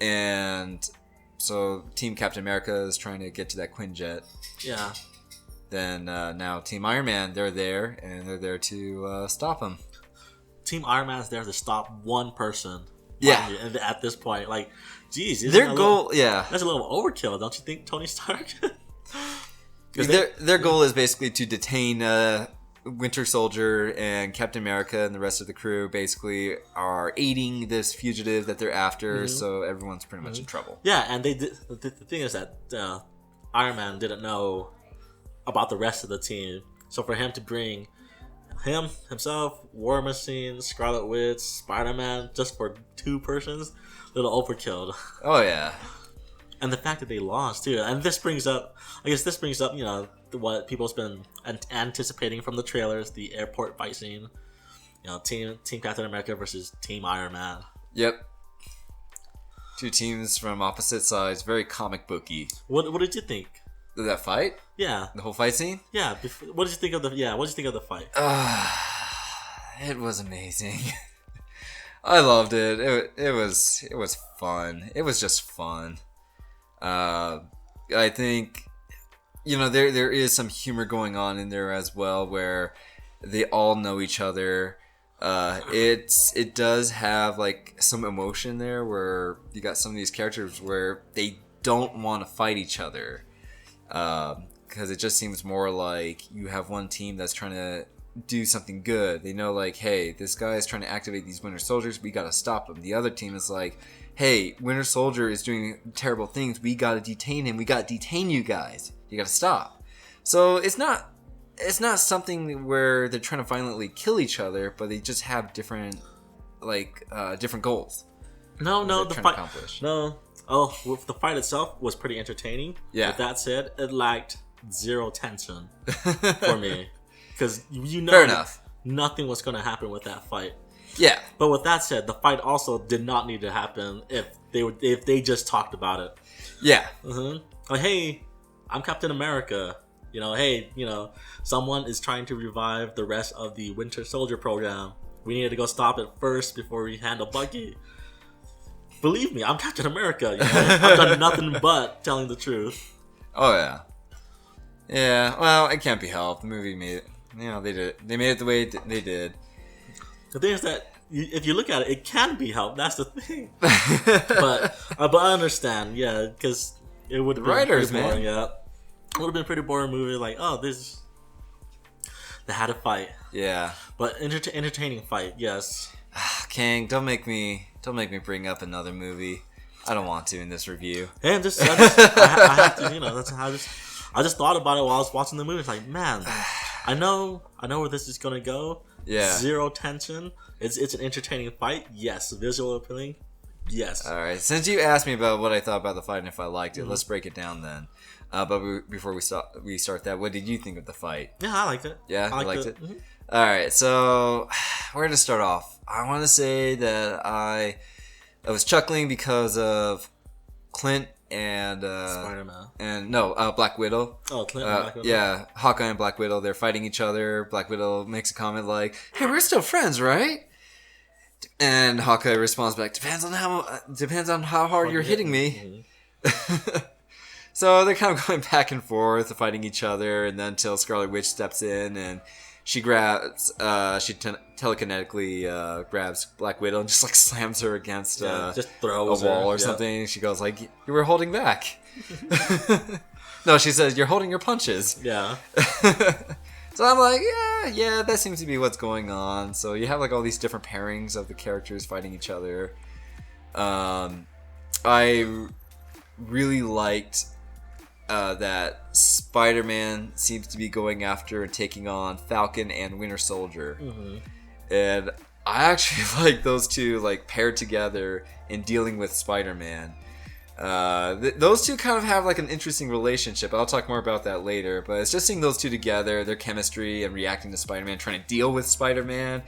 [SPEAKER 1] And so Team Captain America is trying to get to that Quinjet.
[SPEAKER 2] Yeah.
[SPEAKER 1] Then now Team Iron Man, they're there, and they're there to stop him.
[SPEAKER 2] Team Iron Man's there to stop one person.
[SPEAKER 1] Yeah.
[SPEAKER 2] And at this point, geez,
[SPEAKER 1] their goal, that's
[SPEAKER 2] a little overkill, don't you think, Tony Stark?
[SPEAKER 1] Their goal is basically to detain Winter Soldier, and Captain America and the rest of the crew basically are aiding this fugitive that they're after, so everyone's pretty much in trouble.
[SPEAKER 2] Yeah, and they did, the thing is that Iron Man didn't know about the rest of the team. So for him to bring himself, War Machine, Scarlet Witch, Spider-Man, just for 2 persons, little overkill.
[SPEAKER 1] Oh yeah.
[SPEAKER 2] And the fact that they lost too, and this brings up, you know, what people's been anticipating from the trailers, the airport fight scene. You know, Team Captain America versus Team Iron Man.
[SPEAKER 1] Yep. 2 teams from opposite sides, very comic booky.
[SPEAKER 2] What did you think?
[SPEAKER 1] That fight?
[SPEAKER 2] Yeah.
[SPEAKER 1] The whole fight scene?
[SPEAKER 2] Yeah. What did you think of the fight?
[SPEAKER 1] It was amazing. I loved it. It was fun. It was just fun. I think, you know, there is some humor going on in there as well, where they all know each other. It does have like some emotion there, where you got some of these characters where they don't want to fight each other, because it just seems more like you have one team that's trying to do something good. They know, like, hey, this guy is trying to activate these Winter Soldiers, we gotta stop him. The other team is like, hey, Winter Soldier is doing terrible things, we gotta detain him, we gotta detain you guys, you gotta stop. So it's not something where they're trying to violently kill each other, but they just have different goals.
[SPEAKER 2] No, the fight. No, the fight itself was pretty entertaining.
[SPEAKER 1] Yeah.
[SPEAKER 2] With that said, it lacked zero tension for me, because you know,
[SPEAKER 1] fair enough,
[SPEAKER 2] nothing was going to happen with that fight.
[SPEAKER 1] Yeah.
[SPEAKER 2] But with that said, the fight also did not need to happen if they just talked about it.
[SPEAKER 1] Yeah.
[SPEAKER 2] Like, hey, I'm Captain America. You know, hey, you know, someone is trying to revive the rest of the Winter Soldier program. We needed to go stop it first before we handle Bucky. Believe me, I'm Captain America. You know? I've done nothing but telling the truth.
[SPEAKER 1] Oh yeah. Yeah. Well, it can't be helped. The movie made it. You know, they did it. They made it the way they did.
[SPEAKER 2] The thing is that if you look at it, it can be helped. That's the thing. but I understand, yeah, because it would have been
[SPEAKER 1] writers,
[SPEAKER 2] pretty boring,
[SPEAKER 1] man.
[SPEAKER 2] yeah. It would have been a pretty boring movie. Like, oh, they had a fight.
[SPEAKER 1] Yeah.
[SPEAKER 2] But entertaining fight, yes.
[SPEAKER 1] King, don't make me bring up another movie. I don't want to in this review.
[SPEAKER 2] And I have to, you know, that's how I just thought about it while I was watching the movie. It's like, man, I know where this is gonna go.
[SPEAKER 1] Yeah.
[SPEAKER 2] Zero tension. It's an entertaining fight. Yes. Visual appealing. Yes.
[SPEAKER 1] All right. Since you asked me about what I thought about the fight and if I liked it, let's break it down then. But before we start that, what did you think of the fight?
[SPEAKER 2] Yeah, I liked it.
[SPEAKER 1] Yeah, I liked it.
[SPEAKER 2] Mm-hmm.
[SPEAKER 1] All right. So where to start off? I want to say that I was chuckling because of Clint and
[SPEAKER 2] Spider-Man.
[SPEAKER 1] And no, Black Widow.
[SPEAKER 2] Oh, Clint and Black Widow.
[SPEAKER 1] Yeah, Hawkeye and Black Widow. They're fighting each other. Black Widow makes a comment like, "Hey, we're still friends, right?" And Hawkeye responds back, "Depends on how hard you're hitting me." Mm-hmm. So they're kind of going back and forth, fighting each other, and then until Scarlet Witch steps in and she grabs, telekinetically grabs Black Widow and just like slams her against
[SPEAKER 2] just throws
[SPEAKER 1] a wall
[SPEAKER 2] her,
[SPEAKER 1] or something. She goes like, "You were holding back." No, she says, "You're holding your punches."
[SPEAKER 2] Yeah.
[SPEAKER 1] So I'm like, yeah, that seems to be what's going on. So you have like all these different pairings of the characters fighting each other. I really liked that Spider-Man seems to be going after and taking on Falcon and Winter Soldier. Mm-hmm. And I actually like those two like paired together in dealing with Spider-Man. Those two kind of have like an interesting relationship. I'll talk more about that later, but it's just seeing those two together, their chemistry and reacting to Spider-Man, trying to deal with Spider-Man.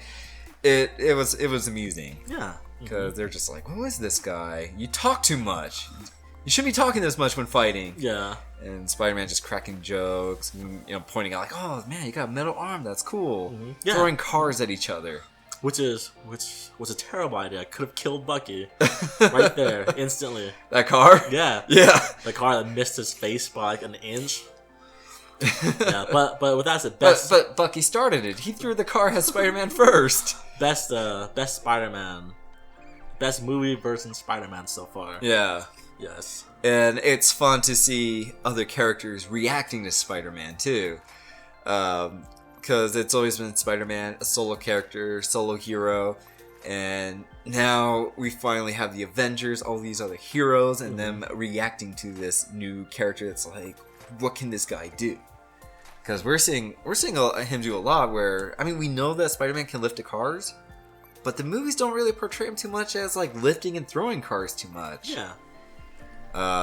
[SPEAKER 1] It was amusing.
[SPEAKER 2] Yeah.
[SPEAKER 1] Because they're just like, "Who is this guy? You talk too much. You shouldn't be talking this much when fighting."
[SPEAKER 2] Yeah.
[SPEAKER 1] And Spider-Man just cracking jokes, and, you know, pointing out like, "Oh man, you got a metal arm. That's cool." Mm-hmm. Yeah. Throwing cars at each other. Which
[SPEAKER 2] was a terrible idea. Could have killed Bucky right there instantly.
[SPEAKER 1] That car?
[SPEAKER 2] Yeah.
[SPEAKER 1] Yeah.
[SPEAKER 2] The car that missed his face by like an inch. Yeah, but with that said,
[SPEAKER 1] but Bucky started it. He threw the car at Spider-Man first.
[SPEAKER 2] Best Spider-Man, best movie version Spider-Man so far.
[SPEAKER 1] Yeah.
[SPEAKER 2] Yes.
[SPEAKER 1] And it's fun to see other characters reacting to Spider-Man too. Because it's always been Spider-Man, a solo character, solo hero, and now we finally have the Avengers, all these other heroes, and them reacting to this new character that's like, what can this guy do? Because we're seeing him do a lot where, I mean, we know that Spider-Man can lift the cars, but the movies don't really portray him too much as like lifting and throwing cars too much.
[SPEAKER 2] Yeah.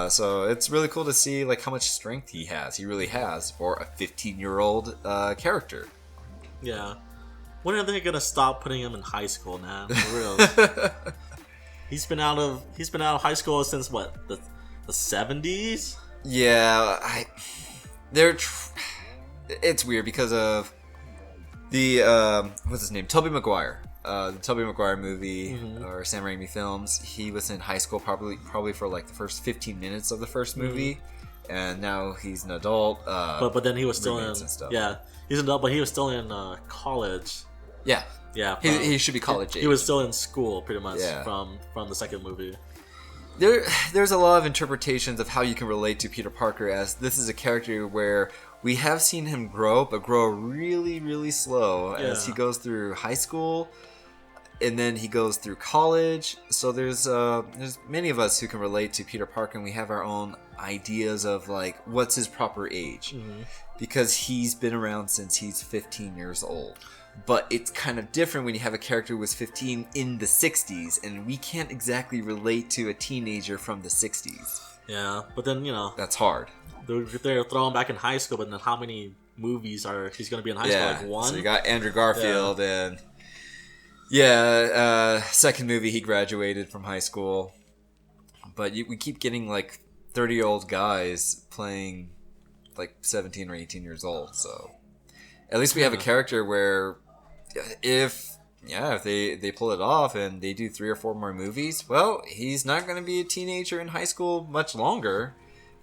[SPEAKER 1] So it's really cool to see like how much strength he has. He really has for a 15-year-old character.
[SPEAKER 2] Yeah. When are they gonna stop putting him in high school, man? For real. He's been out of high school since what, the 70s?
[SPEAKER 1] Yeah, it's weird because of the what's his name, Tobey Maguire. The Tobey Maguire movie or Sam Raimi films. He was in high school probably for like the first 15 minutes of the first movie, and now he's an adult.
[SPEAKER 2] But then he was still in he's an adult, but he was still in college.
[SPEAKER 1] Yeah.
[SPEAKER 2] Yeah,
[SPEAKER 1] he should be college age.
[SPEAKER 2] He was still in school, pretty much, from the second movie.
[SPEAKER 1] There's a lot of interpretations of how you can relate to Peter Parker, as this is a character where we have seen him grow, but grow really, really slow as he goes through high school, and then he goes through college. So there's many of us who can relate to Peter Parker, and we have our own ideas of like what's his proper age, because he's been around since he's 15 years old. But it's kind of different when you have a character who was 15 in the 60s, and we can't exactly relate to a teenager from the 60s.
[SPEAKER 2] Yeah, but then,
[SPEAKER 1] that's hard.
[SPEAKER 2] They're throwing back in high school, but then how many movies he's going to be in high school? Like one?
[SPEAKER 1] So you got Andrew Garfield, and second movie he graduated from high school. But we keep getting like 30-year-old guys playing like 17 or 18 years old, so at least we have a character where if they pull it off and they do 3 or 4 more movies, well, he's not going to be a teenager in high school much longer.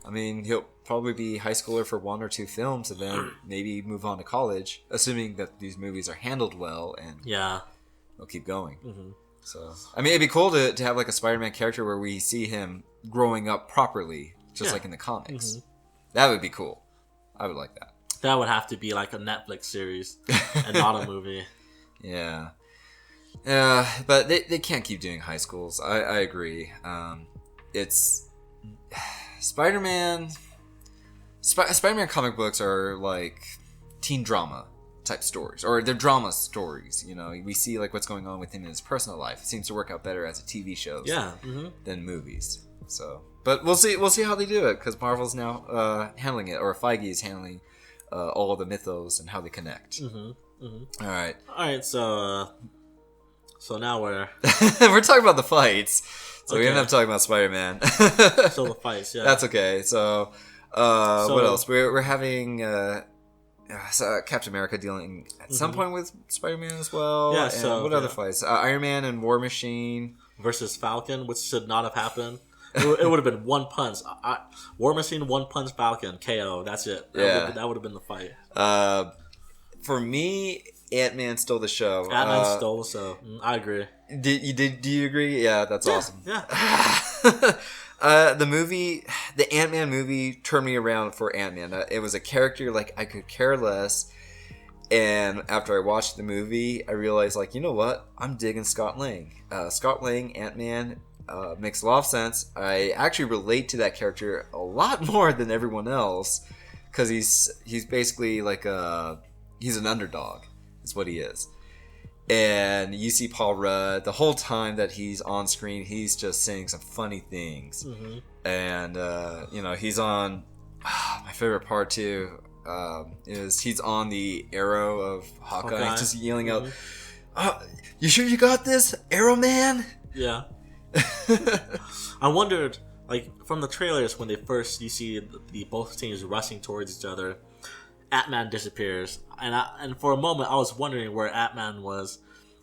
[SPEAKER 1] I mean, he'll probably be high schooler for 1 or 2 films and then maybe move on to college, assuming that these movies are handled well and they'll keep going. So, I mean, it'd be cool to have like a Spider-Man character where we see him growing up properly, just like in the comics. That would be cool. I would like that.
[SPEAKER 2] That would have to be like a Netflix series and not a movie.
[SPEAKER 1] Yeah, but they can't keep doing high schools. I agree. It's Spider-Man. Spider-Man comic books are like teen drama type stories, or they're drama stories. We see like what's going on with him in his personal life. It seems to work out better as a TV shows than movies. So, but we'll see how they do it, because Marvel's now handling it, or Feige is handling all of the mythos and how they connect. All right. So now we're we're talking about the fights. So we ended up talking about Spider-Man.
[SPEAKER 2] So the fights, yeah.
[SPEAKER 1] That's okay. So what else? We're having Captain America dealing at some point with Spider-Man as well.
[SPEAKER 2] Yeah.
[SPEAKER 1] And
[SPEAKER 2] So
[SPEAKER 1] what other fights? Iron Man and War Machine
[SPEAKER 2] versus Falcon, which should not have happened. It would have been one punch. War Machine, one punch Falcon, KO. That's it. That would have been the fight.
[SPEAKER 1] For me, Ant-Man stole the show.
[SPEAKER 2] Ant-Man stole the show. I agree.
[SPEAKER 1] Do you agree? Yeah, that's awesome.
[SPEAKER 2] Yeah.
[SPEAKER 1] The Ant-Man movie turned me around for Ant-Man. It was a character like I could care less. And after I watched the movie, I realized, like, you know what? I'm digging Scott Lang. Scott Lang, Ant-Man, makes a lot of sense. I actually relate to that character a lot more than everyone else, because he's basically like he's an underdog. Is what he is. And you see Paul Rudd the whole time that he's on screen. He's just saying some funny things, and he's on. My favorite part too is he's on the arrow of Hawkeye. He's just yelling out, "You sure you got this, Arrow Man?"
[SPEAKER 2] Yeah. I wondered, like, from the trailers, when you see the both teams rushing towards each other, Ant-Man disappears, and for a moment I was wondering where Ant-Man was.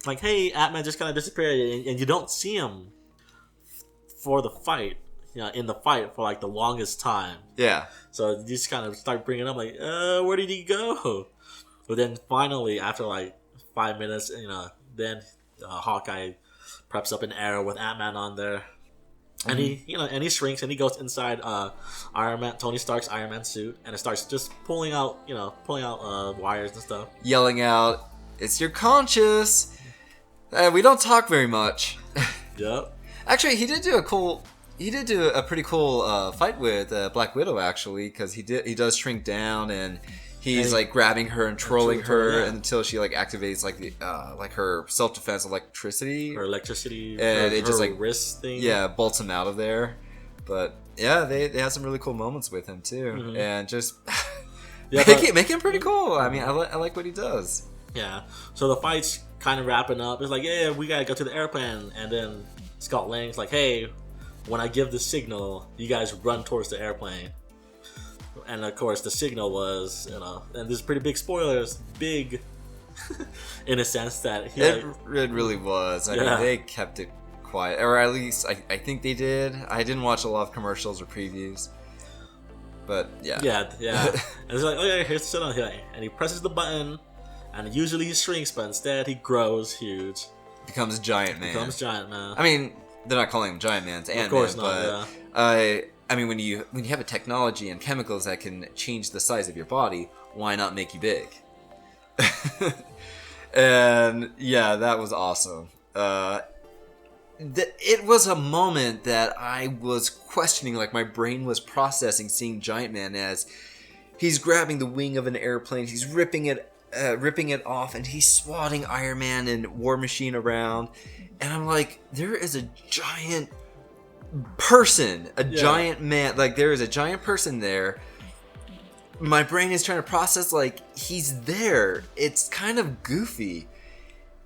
[SPEAKER 2] Like, hey, Ant-Man just kind of disappeared, and you don't see him for the fight, in the fight for like the longest time.
[SPEAKER 1] Yeah.
[SPEAKER 2] So you just kind of start bringing up like, where did he go? But then finally, after like 5 minutes, then Hawkeye preps up an arrow with Ant-Man on there. And he shrinks and he goes inside Tony Stark's Iron Man suit, and it starts just pulling out wires and stuff.
[SPEAKER 1] Yelling out, "It's your conscience." We don't talk very much.
[SPEAKER 2] Yep.
[SPEAKER 1] Actually, he did do a cool he did do a pretty cool fight with Black Widow actually, because he does shrink down and he's like grabbing her and twirling her until she like activates like the like her self defense electricity
[SPEAKER 2] or electricity,
[SPEAKER 1] and it just like
[SPEAKER 2] wrist thing.
[SPEAKER 1] Yeah, bolts him out of there. But yeah, they had some really cool moments with him too, and just make him pretty cool. I mean, I like what he does.
[SPEAKER 2] Yeah. So the fight's kind of wrapping up. It's like, yeah, we gotta go to the airplane, and then Scott Lang's like, hey, when I give the signal, you guys run towards the airplane. And of course, the signal was, and there's pretty big spoilers, big, in a sense that
[SPEAKER 1] it really was. I mean, they kept it quiet, or at least I think they did. I didn't watch a lot of commercials or previews, but yeah.
[SPEAKER 2] And it's like, okay, here's the signal here, and he presses the button, and usually he shrinks, but instead he grows huge,
[SPEAKER 1] becomes Giant Man. I mean, they're not calling him Giant Man, it's Ant-Man. Of course not. But I mean, when you have a technology and chemicals that can change the size of your body, why not make you big? And yeah, that was awesome. It was a moment that I was questioning, like my brain was processing seeing Giant Man as he's grabbing the wing of an airplane, he's ripping it off, and he's swatting Iron Man and War Machine around, and I'm like, there is a giant person, giant man, like there is a giant person there. My brain is trying to process like he's there. It's kind of goofy.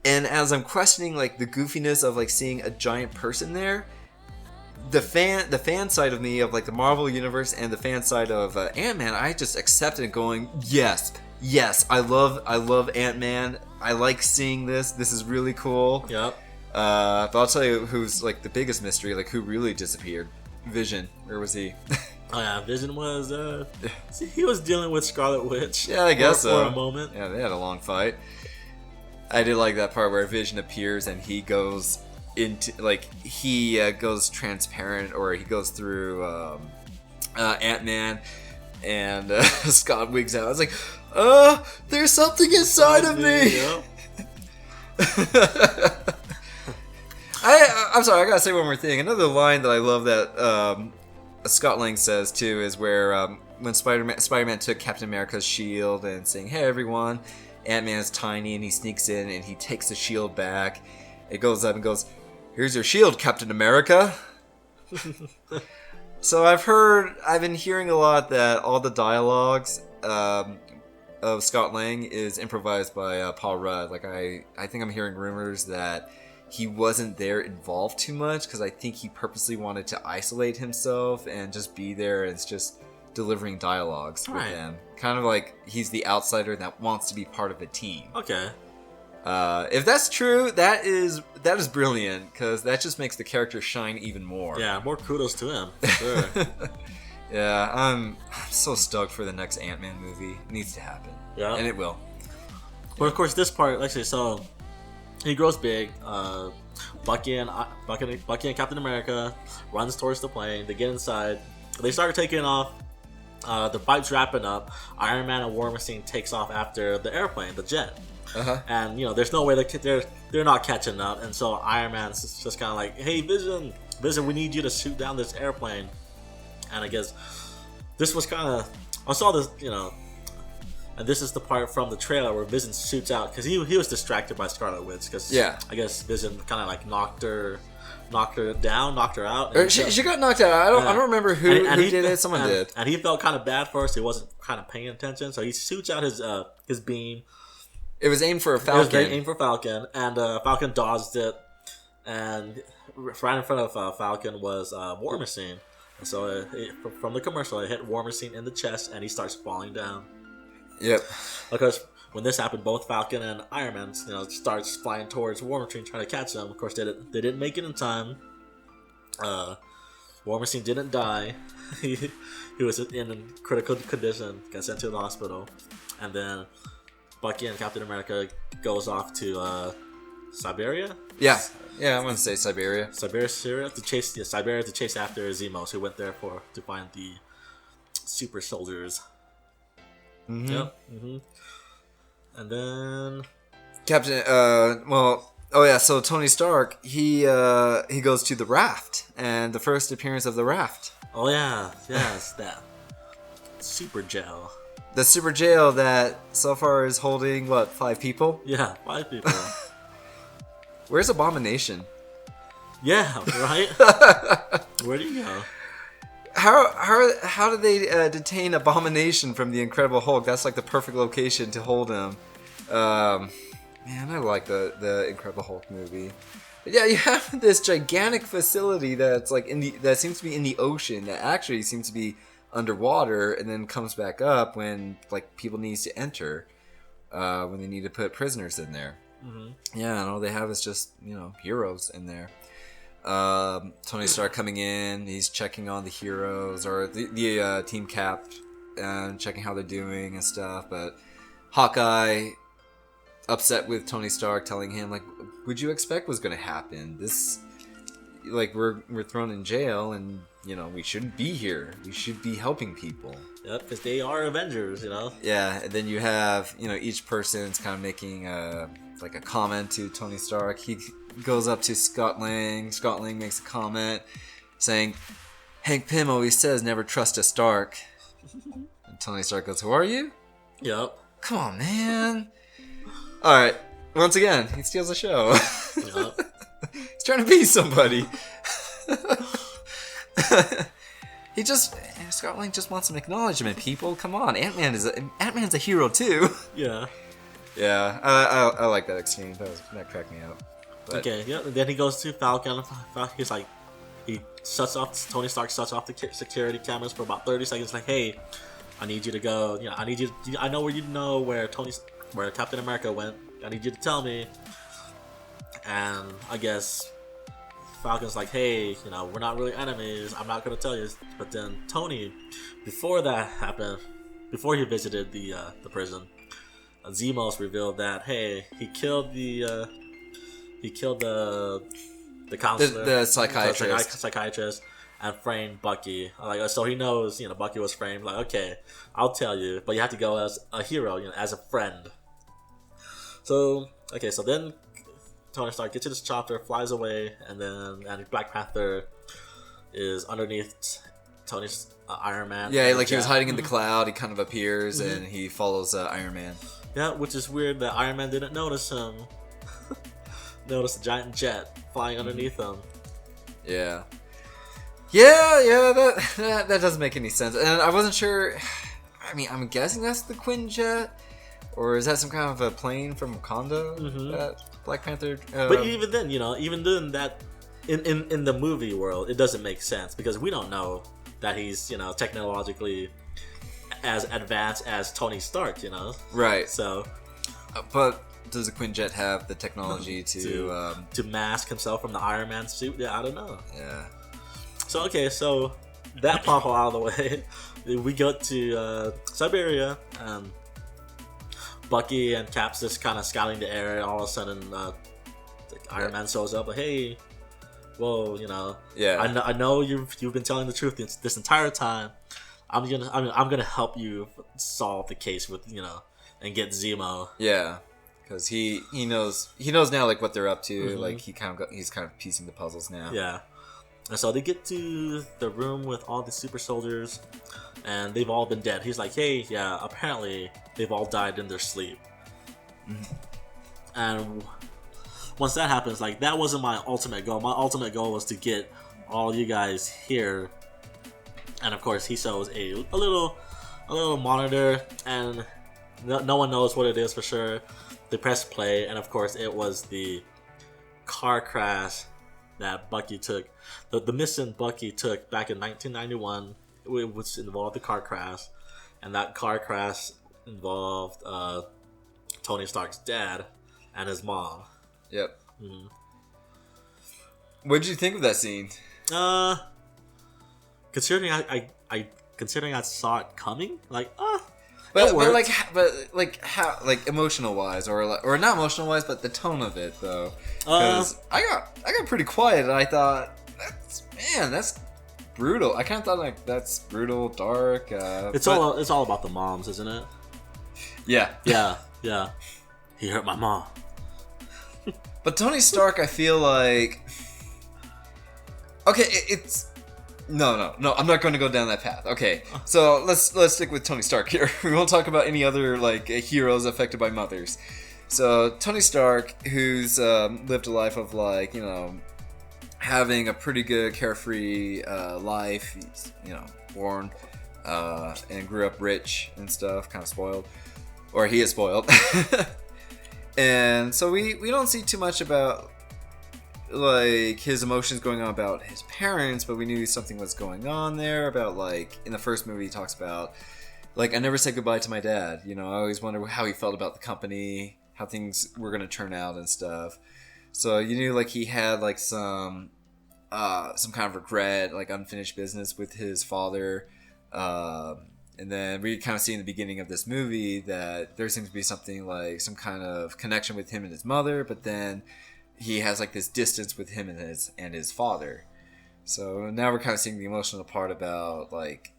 [SPEAKER 1] And as I'm questioning like the goofiness of like seeing a giant person there, the fan side of me of like the Marvel universe and the fan side of Ant-Man, I just accepted it, going, yes, I love Ant-Man. I like seeing this. This is really cool.
[SPEAKER 2] Yep.
[SPEAKER 1] But I'll tell you who's like the biggest mystery, like who really disappeared. Vision. Where was he?
[SPEAKER 2] Oh yeah, Vision was he was dealing with Scarlet Witch.
[SPEAKER 1] Yeah, I guess so.
[SPEAKER 2] For a moment.
[SPEAKER 1] Yeah, they had a long fight. I did like that part where Vision appears and he goes into like he goes transparent, or he goes through Ant-Man, and Scott wigs out. I was like, there's something inside of me. I'm sorry, I gotta say one more thing. Another line that I love that Scott Lang says too is where when Spider-Man took Captain America's shield and saying, "Hey everyone," Ant-Man is tiny and he sneaks in and he takes the shield back. It goes up and goes, "Here's your shield, Captain America." So I've been hearing a lot that all the dialogues of Scott Lang is improvised by Paul Rudd. Like I think I'm hearing rumors that he wasn't there involved too much because I think he purposely wanted to isolate himself and just be there and just delivering dialogues with them. Kind of like he's the outsider that wants to be part of a team.
[SPEAKER 2] Okay.
[SPEAKER 1] If that's true, that is brilliant, because that just makes the character shine even more.
[SPEAKER 2] Yeah, more kudos to him. Sure.
[SPEAKER 1] Yeah, I'm so stoked for the next Ant-Man movie. It needs to happen. Yeah. And it will.
[SPEAKER 2] But of course, this part, actually, so he grows big. Bucky and Captain America runs towards the plane. They get inside. They start taking off. The fight's wrapping up. Iron Man and War Machine takes off after the airplane, the jet. And there's no way they're not catching up. And so Iron Man's just kind of like, "Hey, Vision, we need you to shoot down this airplane." And I guess this was kind of, I saw this, and this is the part from the trailer where Vision shoots out, because he was distracted by Scarlet Witch, because I guess Vision kind of like knocked her out.
[SPEAKER 1] Or she got knocked out. I don't remember who did it. Someone did.
[SPEAKER 2] And he felt kind of bad for us. He wasn't kind of paying attention, so he shoots out his beam.
[SPEAKER 1] It was aimed for a Falcon.
[SPEAKER 2] And Falcon dodged it, and right in front of Falcon was War Machine. And so from the commercial, it hit War Machine in the chest, and he starts falling down.
[SPEAKER 1] Yep.
[SPEAKER 2] Because when this happened, both Falcon and Iron Man, starts flying towards War Machine, trying to catch them. Of course, they didn't make it in time. War Machine didn't die. He was in critical condition, got sent to the hospital, and then Bucky and Captain America goes off to Siberia.
[SPEAKER 1] Yeah, I'm gonna say Siberia.
[SPEAKER 2] Siberia to chase after Zemos, who went there to find the super soldiers. Mm-hmm. Yep. Mm-hmm. And then
[SPEAKER 1] Captain. Oh yeah, so Tony Stark, he goes to the raft, and the first appearance of the raft.
[SPEAKER 2] Oh yeah, yes, that super gel.
[SPEAKER 1] The super jail that so far is holding, what, 5 people?
[SPEAKER 2] Yeah, 5 people.
[SPEAKER 1] Where's Abomination?
[SPEAKER 2] Yeah, right? Where do you go?
[SPEAKER 1] How did they detain Abomination from the Incredible Hulk? That's like the perfect location to hold him. Man, I like the Incredible Hulk movie. But yeah, you have this gigantic facility that's like that seems to be in the ocean that actually seems to be underwater and then comes back up when like people needs to enter when they need to put prisoners in there. Mm-hmm. Yeah, and all they have is just heroes in there. Tony Stark coming in, he's checking on the heroes or the team cap and checking how they're doing and stuff. But Hawkeye upset with Tony Stark, telling him like, "Would you expect was going to happen? This, like, we're thrown in jail, and we shouldn't be here. We should be helping people."
[SPEAKER 2] Yep, because they are Avengers,
[SPEAKER 1] Yeah, and then you have each person's kind of making like a comment to Tony Stark. He goes up to Scott Lang. Scott Lang makes a comment saying, "Hank Pym always says never trust a Stark." And Tony Stark goes, "Who are you?"
[SPEAKER 2] Yep.
[SPEAKER 1] Come on, man. Alright, once again, he steals the show.
[SPEAKER 2] Yep.
[SPEAKER 1] He's trying to be somebody. Scott Lang just wants some acknowledgement, people. Come on, Ant-Man's a hero too.
[SPEAKER 2] Yeah.
[SPEAKER 1] Yeah, I like that exchange. That cracked me up. But,
[SPEAKER 2] okay, yeah. And then he goes to Falcon. He's like, Tony Stark shuts off the security cameras for about 30 seconds. Like, hey, I need you to go. I know where Captain America went. I need you to tell me. And I guess Falcon's like, hey, we're not really enemies. I'm not gonna tell you. But then Tony, before that happened, before he visited the prison, Zemos revealed that hey, he killed the counselor,
[SPEAKER 1] the psychiatrist,
[SPEAKER 2] and framed Bucky. Like, so he knows, Bucky was framed. Like, okay, I'll tell you, but you have to go as a hero, as a friend. So then Tony Stark gets to this chopper, flies away, and Black Panther is underneath Tony's Iron Man.
[SPEAKER 1] Yeah, like he was hiding in the cloud. He kind of appears and he follows Iron Man.
[SPEAKER 2] Yeah, which is weird that Iron Man didn't notice him. Notice a giant jet flying underneath him.
[SPEAKER 1] Yeah. That doesn't make any sense. And I wasn't sure. I mean, I'm guessing that's the Quinjet, or is that some kind of a plane from Wakanda? That Black Panther.
[SPEAKER 2] But even then, that in the movie world, it doesn't make sense because we don't know that he's technologically as advanced as Tony Stark.
[SPEAKER 1] Right.
[SPEAKER 2] So,
[SPEAKER 1] but does the Quinjet have the technology to
[SPEAKER 2] mask himself from the Iron Man suit? Yeah, I don't know.
[SPEAKER 1] Yeah.
[SPEAKER 2] So that part out of the way, we go to Siberia. Bucky and Cap's just kind of scouting the area. All of a sudden, Iron Man shows up. Like, hey, whoa,
[SPEAKER 1] Yeah.
[SPEAKER 2] I know you've been telling the truth this entire time. I'm gonna help you solve the case with and get Zemo.
[SPEAKER 1] Yeah. Because he knows now like what they're up to. Like he's kind of piecing the puzzles now.
[SPEAKER 2] Yeah. And so they get to the room with all the super soldiers, and they've all been dead. He's like, hey, yeah, apparently they've all died in their sleep. And once that happens, like, that wasn't my ultimate goal. My ultimate goal was to get all you guys here. And of course, he shows a little monitor, and no one knows what it is for sure. They press play, and of course, it was the car crash that Bucky took. The mission Bucky took back in 1991, which involved the car crash, and that car crash involved Tony Stark's dad and his mom.
[SPEAKER 1] Yep. What did you think of that scene?
[SPEAKER 2] Considering I saw it coming, like,
[SPEAKER 1] but how, like, emotional wise, or not emotional wise, but the tone of it though. Because I got pretty quiet, and I thought, that's brutal. I kind of thought like that's brutal, dark.
[SPEAKER 2] It's all about the moms, isn't it?
[SPEAKER 1] Yeah.
[SPEAKER 2] Yeah. He hurt my mom.
[SPEAKER 1] But Tony Stark, I feel like... Okay, it's... No, I'm not going to go down that path. Okay, so let's stick with Tony Stark here. We won't talk about any other, like, heroes affected by mothers. So, Tony Stark, who's lived a life of, like, you know, having a pretty good, carefree life. He's, you know, born and grew up rich and stuff, kind of spoiled. Or he is spoiled. And so we don't see too much about, like, his emotions going on about his parents, but we knew something was going on there about, like, in the first movie he talks about, like, I never said goodbye to my dad. You know, I always wondered how he felt about the company, how things were going to turn out and stuff. So you knew, like, he had, like, some kind of regret, like, unfinished business with his father. And then we kind of see in the beginning of this movie that there seems to be something like some kind of connection with him and his mother, but then he has like this distance with him and his father. So now we're kind of seeing the emotional part about like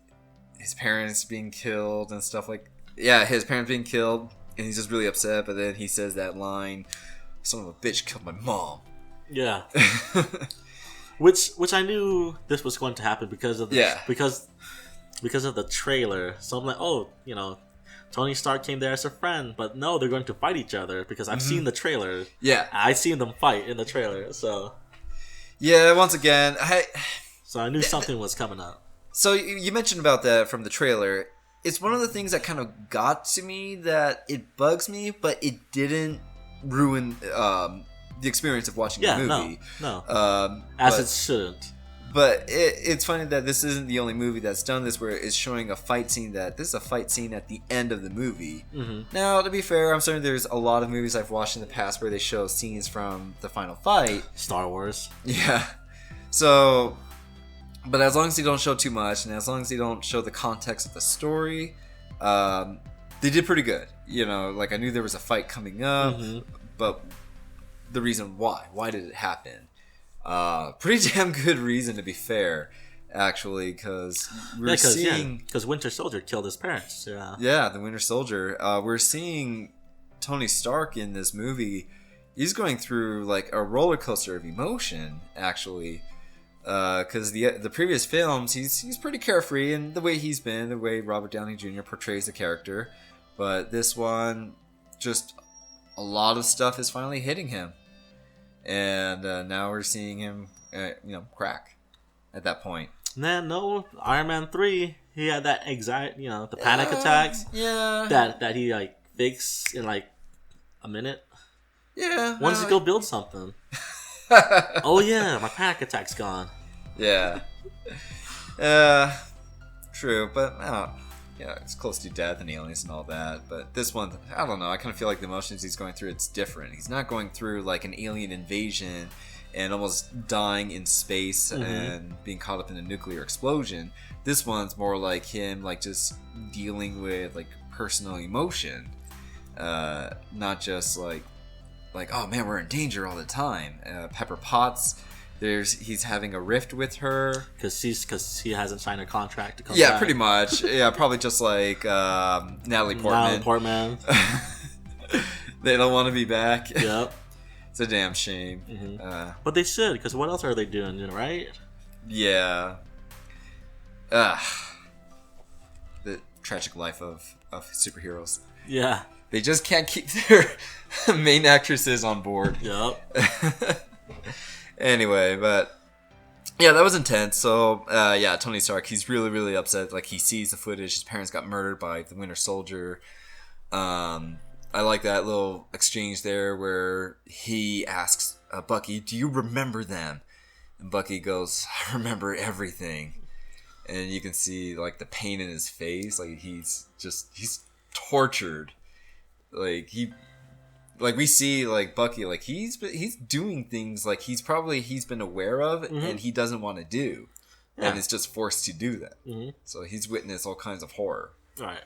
[SPEAKER 1] his parents being killed and stuff like, yeah, his parents being killed, and he's just really upset. But then he says that line, "Son of a bitch killed my mom."
[SPEAKER 2] Yeah. Which I knew this was going to happen because of the because of the trailer. So I'm like, oh, you know, Tony Stark came there as a friend, but no, they're going to fight each other because I've seen the trailer.
[SPEAKER 1] Yeah,
[SPEAKER 2] I've seen them fight in the trailer. So
[SPEAKER 1] yeah, once again,
[SPEAKER 2] I knew something was coming up.
[SPEAKER 1] So you mentioned about that from the trailer. It's one of the things that kind of got to me that it bugs me, but it didn't ruin the experience of watching the movie.
[SPEAKER 2] No. As it shouldn't.
[SPEAKER 1] But it's funny that this isn't the only movie that's done this where it's showing a fight scene this is a fight scene at the end of the movie. Mm-hmm. Now, to be fair, I'm certain there's a lot of movies I've watched in the past where they show scenes from the final fight.
[SPEAKER 2] Star Wars.
[SPEAKER 1] Yeah. So, but as long as they don't show too much and as long as they don't show the context of the story, they did pretty good. You know, like I knew there was a fight coming up, but the reason why did it happen? Pretty damn good reason, to be fair, actually, because we're seeing...
[SPEAKER 2] because Winter Soldier killed his parents.
[SPEAKER 1] Yeah, the Winter Soldier. We're seeing Tony Stark in this movie. He's going through like a roller coaster of emotion, actually, because the previous films he's pretty carefree in the way he's been, the way Robert Downey Jr. portrays the character, but this one, just a lot of stuff is finally hitting him. And now we're seeing him, crack at that point.
[SPEAKER 2] Man, no, Iron Man 3, he had that anxiety, the panic attacks.
[SPEAKER 1] Yeah.
[SPEAKER 2] That he, like, fixed in, like, a minute.
[SPEAKER 1] Yeah.
[SPEAKER 2] Why does he go build something? Oh, yeah, my panic attack's gone.
[SPEAKER 1] Yeah. True, but, yeah, it's close to death and aliens and all that. But this one, I don't know. I kind of feel like the emotions he's going through, it's different. He's not going through like an alien invasion and almost dying in space and being caught up in a nuclear explosion. This one's more like him, like just dealing with like personal emotion, not just like oh man, we're in danger all the time. Pepper Potts. He's having a rift with her
[SPEAKER 2] because he hasn't signed a contract to come
[SPEAKER 1] back.
[SPEAKER 2] back.
[SPEAKER 1] Pretty much. Yeah, probably just like Natalie Portman. They don't want to be back.
[SPEAKER 2] Yep.
[SPEAKER 1] It's a damn shame.
[SPEAKER 2] But they should, because what else are they doing, right?
[SPEAKER 1] Yeah. The tragic life of superheroes.
[SPEAKER 2] Yeah.
[SPEAKER 1] They just can't keep their main actresses on board.
[SPEAKER 2] Yep.
[SPEAKER 1] Anyway, but yeah, that was intense. So Tony Stark, he's really, really upset. Like he sees the footage. His parents got murdered by the Winter Soldier. I like that little exchange there where he asks Bucky, "Do you remember them?" And Bucky goes, "I remember everything." And you can see like the pain in his face. Like he's tortured. Like we see like Bucky, like he's doing things like he's been aware of and he doesn't want to do, and is just forced to do that. So he's witnessed all kinds of horror.
[SPEAKER 2] Right.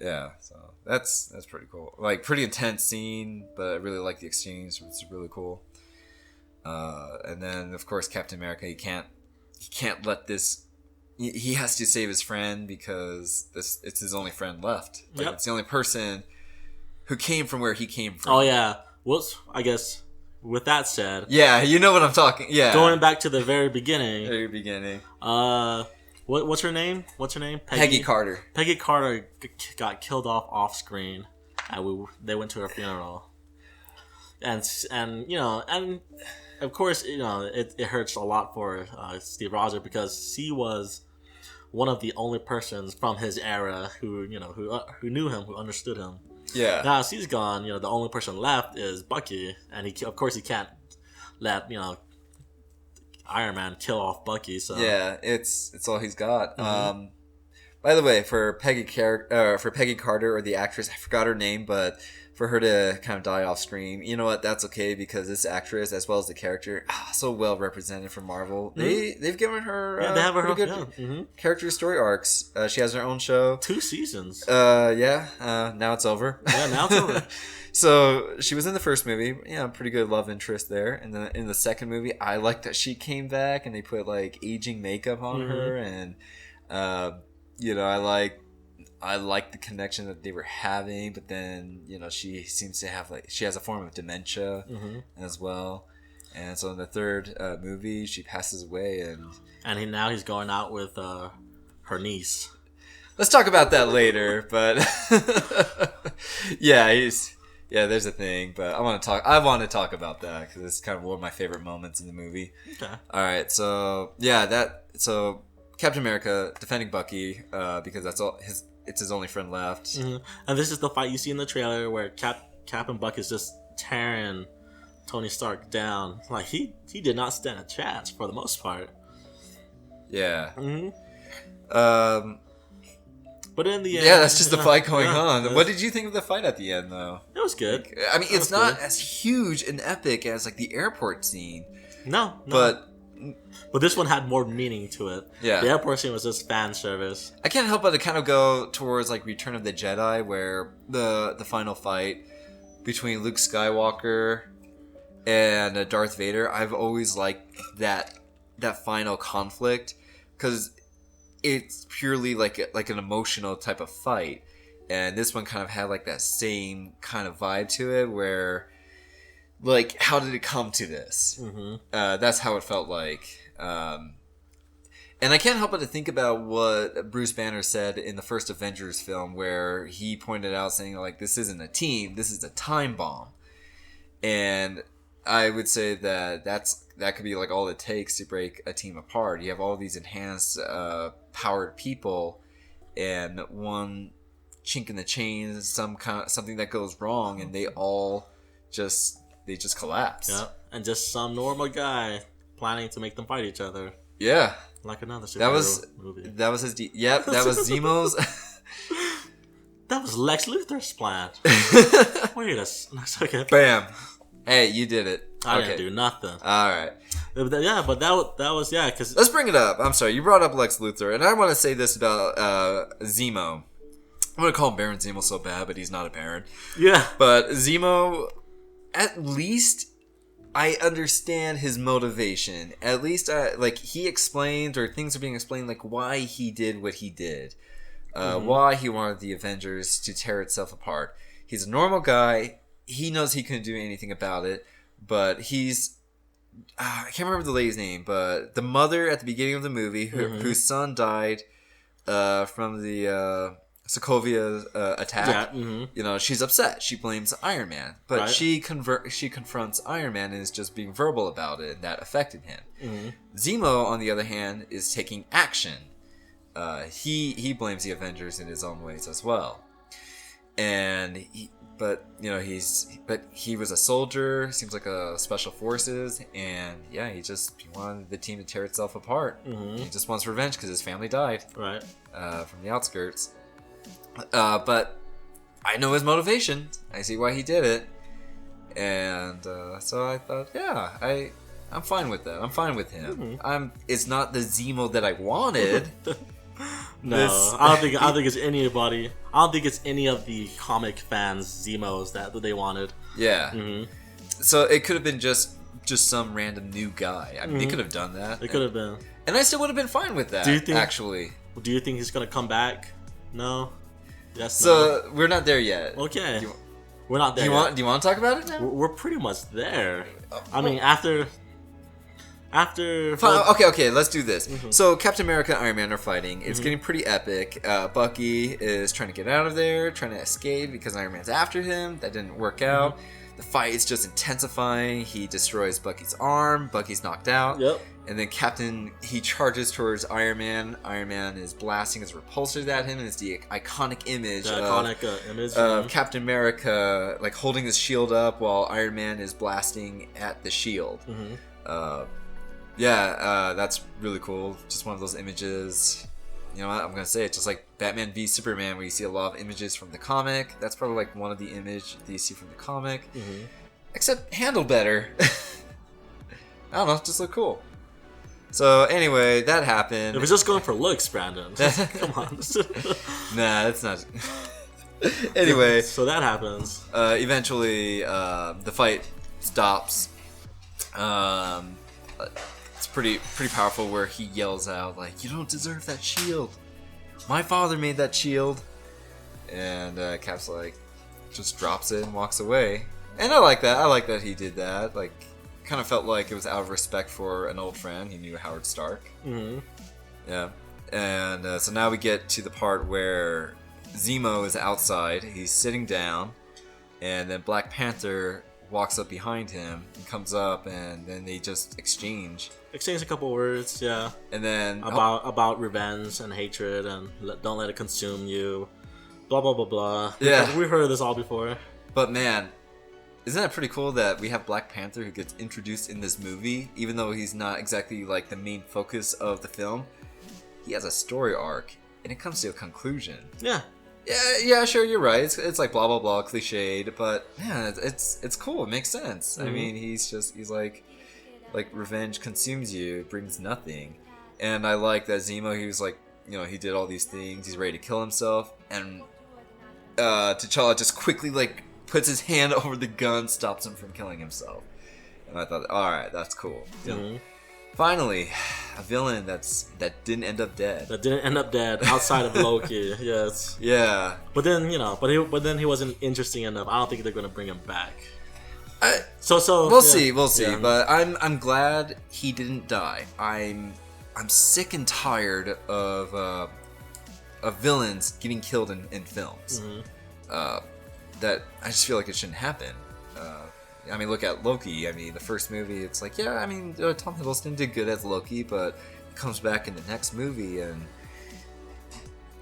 [SPEAKER 1] Yeah. So that's pretty cool. Like pretty intense scene, but I really like the exchange. It's really cool. And then of course Captain America, he can't let this. He has to save his friend because it's his only friend left. Like, it's the only person who came from where he came from.
[SPEAKER 2] Oh yeah, Well, I guess with that said,
[SPEAKER 1] Yeah, you know what I'm talking. Yeah,
[SPEAKER 2] going back to the very beginning.
[SPEAKER 1] very beginning.
[SPEAKER 2] What's her name? What's her name?
[SPEAKER 1] Peggy Carter.
[SPEAKER 2] Peggy Carter got killed off screen, and they went to her funeral. And of course, it hurts a lot for Steve Rogers because she was one of the only persons from his era who knew him, who understood him.
[SPEAKER 1] Yeah.
[SPEAKER 2] Now she's gone. The only person left is Bucky, and he can't let Iron Man kill off Bucky. So
[SPEAKER 1] yeah, it's all he's got.
[SPEAKER 2] Mm-hmm.
[SPEAKER 1] By the way, for Peggy Carter, or the actress, I forgot her name, but for her to kind of die off screen, you know what? That's okay because this actress, as well as the character, so well represented from Marvel.
[SPEAKER 2] Mm-hmm.
[SPEAKER 1] They've given her
[SPEAKER 2] they have her
[SPEAKER 1] good
[SPEAKER 2] mm-hmm.
[SPEAKER 1] character story arcs. She has her own show.
[SPEAKER 2] 2 seasons.
[SPEAKER 1] Now it's over.
[SPEAKER 2] Yeah, now it's over.
[SPEAKER 1] So she was in the first movie. Yeah, pretty good love interest there. And then in the second movie, I liked that she came back and they put like aging makeup on
[SPEAKER 2] Mm-hmm.
[SPEAKER 1] her, and I like the connection that they were having. But then she seems to have she has a form of dementia
[SPEAKER 2] Mm-hmm.
[SPEAKER 1] as well. And so in the third movie, she passes away, and
[SPEAKER 2] now he's going out with her niece.
[SPEAKER 1] let's talk about that later. But yeah, there's a thing, but I want to talk about that because it's kind of one of my favorite moments in the movie.
[SPEAKER 2] Okay.
[SPEAKER 1] All right, so Captain America defending Bucky because it's his only friend left.
[SPEAKER 2] Mm-hmm. And this is the fight you see in the trailer where Cap and Buck is just tearing Tony Stark down. Like he did not stand a chance for the most part.
[SPEAKER 1] Yeah.
[SPEAKER 2] Mm-hmm. But in the end,
[SPEAKER 1] that's just the fight going on.
[SPEAKER 2] Yeah.
[SPEAKER 1] What did you think of the fight at the end, though?
[SPEAKER 2] It was good.
[SPEAKER 1] I mean, it's not as huge and epic as like the airport scene.
[SPEAKER 2] No.
[SPEAKER 1] But
[SPEAKER 2] this one had more meaning to it.
[SPEAKER 1] Yeah.
[SPEAKER 2] The airport scene was just fan service.
[SPEAKER 1] I can't help but to kind of go towards like Return of the Jedi, where the final fight between Luke Skywalker and Darth Vader. I've always liked that final conflict because it's purely like an emotional type of fight, and this one kind of had like that same kind of vibe to it, where like how did it come to this?
[SPEAKER 2] Mm-hmm.
[SPEAKER 1] That's how it felt like. And I can't help but to think about what Bruce Banner said in the first Avengers film, where he pointed out saying like, this isn't a team, this is a time bomb. And I would say that could be like all it takes to break a team apart. You have all these enhanced powered people, and one chink in the chain, something that goes wrong, and they just collapse.
[SPEAKER 2] Yeah, and just some normal guy planning to make them fight each other.
[SPEAKER 1] Yeah,
[SPEAKER 2] like another superhero movie.
[SPEAKER 1] That was his. That was Zemo's.
[SPEAKER 2] That was Lex Luthor's plan. Wait a second.
[SPEAKER 1] Bam. Hey, you did it.
[SPEAKER 2] I didn't do nothing.
[SPEAKER 1] All right.
[SPEAKER 2] Yeah, but that was because
[SPEAKER 1] let's bring it up. I'm sorry, you brought up Lex Luthor, and I want to say this about Zemo. I want to call him Baron Zemo so bad, but he's not a Baron.
[SPEAKER 2] Yeah.
[SPEAKER 1] But Zemo, at least I understand his motivation. At least he explained, or things are being explained, like why he did what he did. Why he wanted the Avengers to tear itself apart. He's a normal guy. He knows he couldn't do anything about it, but he's... I can't remember the lady's name, but the mother at the beginning of the movie, whose son died from the Sokovia attack, she's upset. She blames Iron Man, but she confronts Iron Man and is just being verbal about it, and that affected him. Zemo, on the other hand, is taking action. He blames the Avengers in his own ways as well, and he was a soldier. Seems like a special forces, and yeah, he wanted the team to tear itself apart. He just wants revenge because his family died from the outskirts. But I know his motivation. I see why he did it, and so I thought, yeah, I'm fine with that. I'm fine with him. It's not the Zemo that I wanted.
[SPEAKER 2] No, I don't think it's anybody. I don't think it's any of the comic fans Zemos that they wanted.
[SPEAKER 1] Yeah. So it could have been just some random new guy. I mean, they could have done that.
[SPEAKER 2] It could have been,
[SPEAKER 1] and I still would have been fine with that. Do you think
[SPEAKER 2] he's gonna come back? No.
[SPEAKER 1] Yes. So we're not there yet.
[SPEAKER 2] Okay. We're not there.
[SPEAKER 1] Do you want to talk about it now?
[SPEAKER 2] We're pretty much there. I mean, after.
[SPEAKER 1] Okay, let's do this.
[SPEAKER 2] Mm-hmm.
[SPEAKER 1] So Captain America and Iron Man are fighting. It's getting pretty epic. Bucky is trying to get out of there, trying to escape because Iron Man's after him. That didn't work out. The fight is just intensifying. He destroys Bucky's arm. Bucky's knocked out.
[SPEAKER 2] Yep.
[SPEAKER 1] And then he charges towards Iron Man. Iron Man is blasting his repulsors at him, and it's the iconic image of Captain America like holding his shield up while Iron Man is blasting at the shield. That's really cool. Just one of those images. You know what? I'm gonna say it. Just like Batman v Superman, where you see a lot of images from the comic. That's probably like one of the images that you see from the comic. Except handled better. I don't know. Just look cool. So anyway, that happened.
[SPEAKER 2] It was just going for looks, Brandon. Come on.
[SPEAKER 1] Nah, that's not. Anyway,
[SPEAKER 2] so that happens.
[SPEAKER 1] Eventually, the fight stops. It's pretty powerful where he yells out like, "You don't deserve that shield. My father made that shield." And Cap's like, just drops it and walks away. And I like that. I like that he did that. Like, kind of felt like it was out of respect for an old friend. He knew Howard Stark. Yeah. And so now we get to the part where Zemo is outside. He's sitting down, and then Black Panther walks up behind him and comes up, and then they just exchange
[SPEAKER 2] a couple words, yeah.
[SPEAKER 1] And then
[SPEAKER 2] about revenge and hatred and don't let it consume you, blah blah blah blah.
[SPEAKER 1] Yeah,
[SPEAKER 2] we've heard of this all before.
[SPEAKER 1] But man, isn't that pretty cool that we have Black Panther who gets introduced in this movie, even though he's not exactly like the main focus of the film? He has a story arc, and it comes to a conclusion. Yeah, sure, you're right. It's like blah blah blah, cliched, but yeah, it's cool. It makes sense. I mean, he's like revenge consumes you, it brings nothing, and I like that Zemo. He was like, you know, he did all these things. He's ready to kill himself, and T'Challa just quickly like puts his hand over the gun, stops him from killing himself. And I thought, all right, that's cool. Finally, a villain that didn't end up dead.
[SPEAKER 2] That didn't end up dead outside of Loki. Yes.
[SPEAKER 1] Yeah.
[SPEAKER 2] But then but then he wasn't interesting enough. I don't think they're gonna bring him back. So
[SPEAKER 1] we'll see. Yeah. But I'm glad he didn't die. I'm sick and tired of villains getting killed in films. That I just feel like it shouldn't happen. I mean, look at Loki. I mean, the first movie, it's like, yeah, I mean, Tom Hiddleston did good as Loki, but he comes back in the next movie and,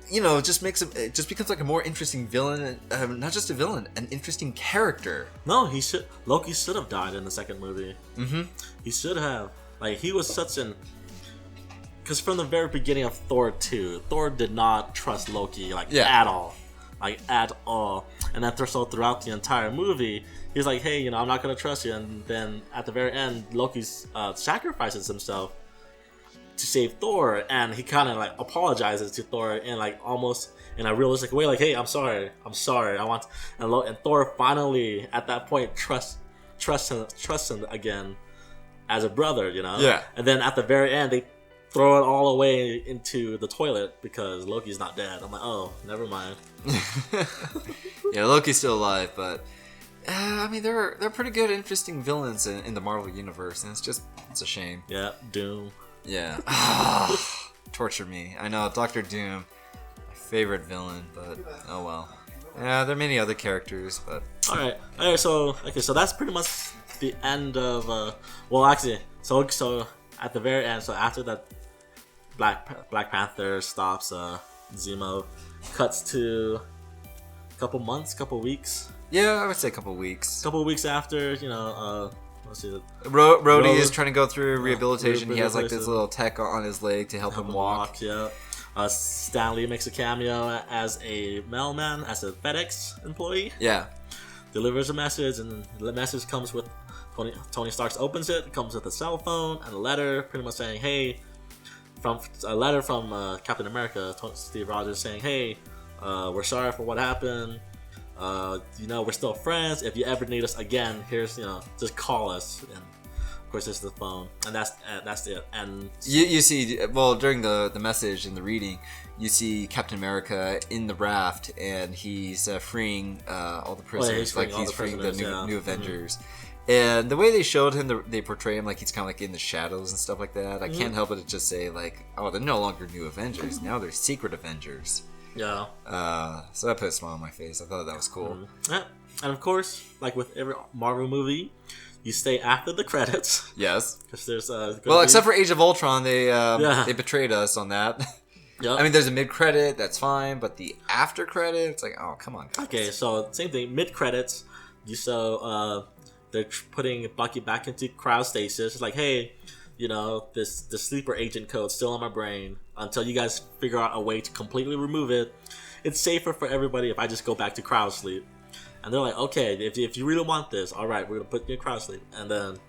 [SPEAKER 1] you know, it just becomes like a more interesting villain. Not just a villain, an interesting character.
[SPEAKER 2] No, Loki should have died in the second movie. He should have. Like, he was such an... Because from the very beginning of Thor 2, Thor did not trust Loki, at all. Like, at all. And then so throughout the entire movie, he's like, hey, you know, I'm not going to trust you. And then at the very end, Loki sacrifices himself to save Thor. And he kind of, like, apologizes to Thor in, like, almost in a realistic way. Like, hey, I'm sorry. I want... And Thor finally, at that point, trusts him again as a brother, you know?
[SPEAKER 1] Yeah.
[SPEAKER 2] And then at the very end, they throw it all away into the toilet because Loki's not dead. I'm like, oh, never mind.
[SPEAKER 1] Yeah, Loki's still alive, but I mean, they're pretty good, interesting villains in the Marvel universe, and it's a shame.
[SPEAKER 2] Yeah, Doom.
[SPEAKER 1] Yeah, torture me. I know, Dr. Doom, my favorite villain, but oh well. Yeah, there are many other characters, but
[SPEAKER 2] all right. So that's pretty much the end of. So at the very end, so after that, Black Panther stops Zemo, cuts to a couple weeks.
[SPEAKER 1] Yeah, I would say a couple weeks.
[SPEAKER 2] A couple weeks after, you know, let's see.
[SPEAKER 1] Rhodey is trying to go through rehabilitation. He has like this little tech on his leg to help him walk.
[SPEAKER 2] Yeah. Stan Lee makes a cameo as a mailman, as a FedEx employee.
[SPEAKER 1] Yeah.
[SPEAKER 2] Delivers a message, and the message comes with Tony Stark opens it comes with a cell phone and a letter, pretty much saying, hey, a letter from Captain America, Steve Rogers, saying, hey, we're sorry for what happened. You know, we're still friends. If you ever need us again, here's, you know, just call us. And course, it's the phone, and that's it. And
[SPEAKER 1] you see, well, during the message and the reading, you see Captain America in the raft, and he's freeing all the prisoners, he's freeing the new Avengers. And the way they showed him, they portray him like he's kind of like in the shadows and stuff like that. I can't help but to just say like, oh, they're no longer new Avengers. Now they're secret Avengers.
[SPEAKER 2] Yeah.
[SPEAKER 1] So that put a smile on my face. I thought that was cool.
[SPEAKER 2] Yeah. And of course, like with every Marvel movie, you stay after the credits.
[SPEAKER 1] Yes.
[SPEAKER 2] Because there's
[SPEAKER 1] except for Age of Ultron, they betrayed us on that. Yep. I mean, there's a mid-credit, that's fine, but the after-credit, it's like, oh, come on, guys.
[SPEAKER 2] Okay, so same thing. Mid-credits, you saw they're putting Bucky back into cryostasis. It's like, hey, the sleeper agent code's still in my brain. Until you guys figure out a way to completely remove it, it's safer for everybody if I just go back to cryo sleep. And they're like, okay, if you really want this, all right, we're going to put you in cryo sleep. And then...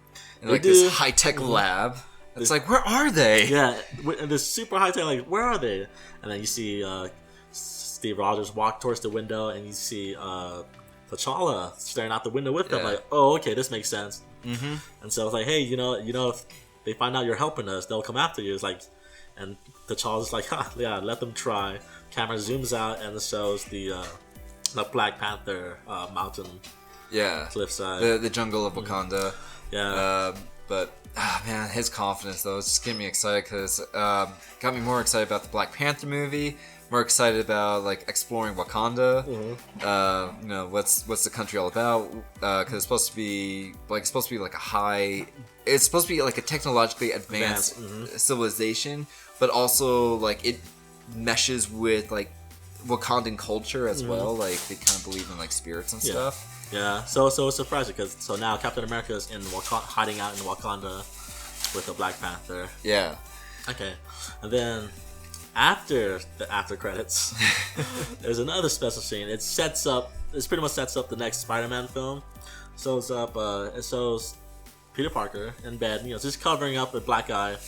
[SPEAKER 1] this high-tech lab... It's like, where are they?
[SPEAKER 2] Yeah, and this super high tech, like, where are they? And then you see Steve Rogers walk towards the window, and you see T'Challa staring out the window with them. Like, oh, okay, this makes sense. Mm-hmm. And so it's like, hey, if they find out you're helping us, they'll come after you. It's like, and T'Challa's like, yeah, let them try. Camera zooms out and it shows the Black Panther mountain, cliffside,
[SPEAKER 1] the jungle of Wakanda.
[SPEAKER 2] Yeah,
[SPEAKER 1] but. Man, his confidence though, it's just getting me excited because got me more excited about the Black Panther movie, more excited about like exploring Wakanda. Mm-hmm. What's the country all about? Because it's supposed to be like it's supposed to be like a technologically advanced civilization, but also like it meshes with like Wakandan culture as well. Like they kind of believe in like spirits and stuff.
[SPEAKER 2] Yeah, so it's surprising because now Captain America is hiding out in Wakanda with the Black Panther.
[SPEAKER 1] Yeah.
[SPEAKER 2] Okay, and then after the after credits, there's another special scene. It pretty much sets up the next Spider-Man film. It shows Peter Parker in bed, just covering up a black eye.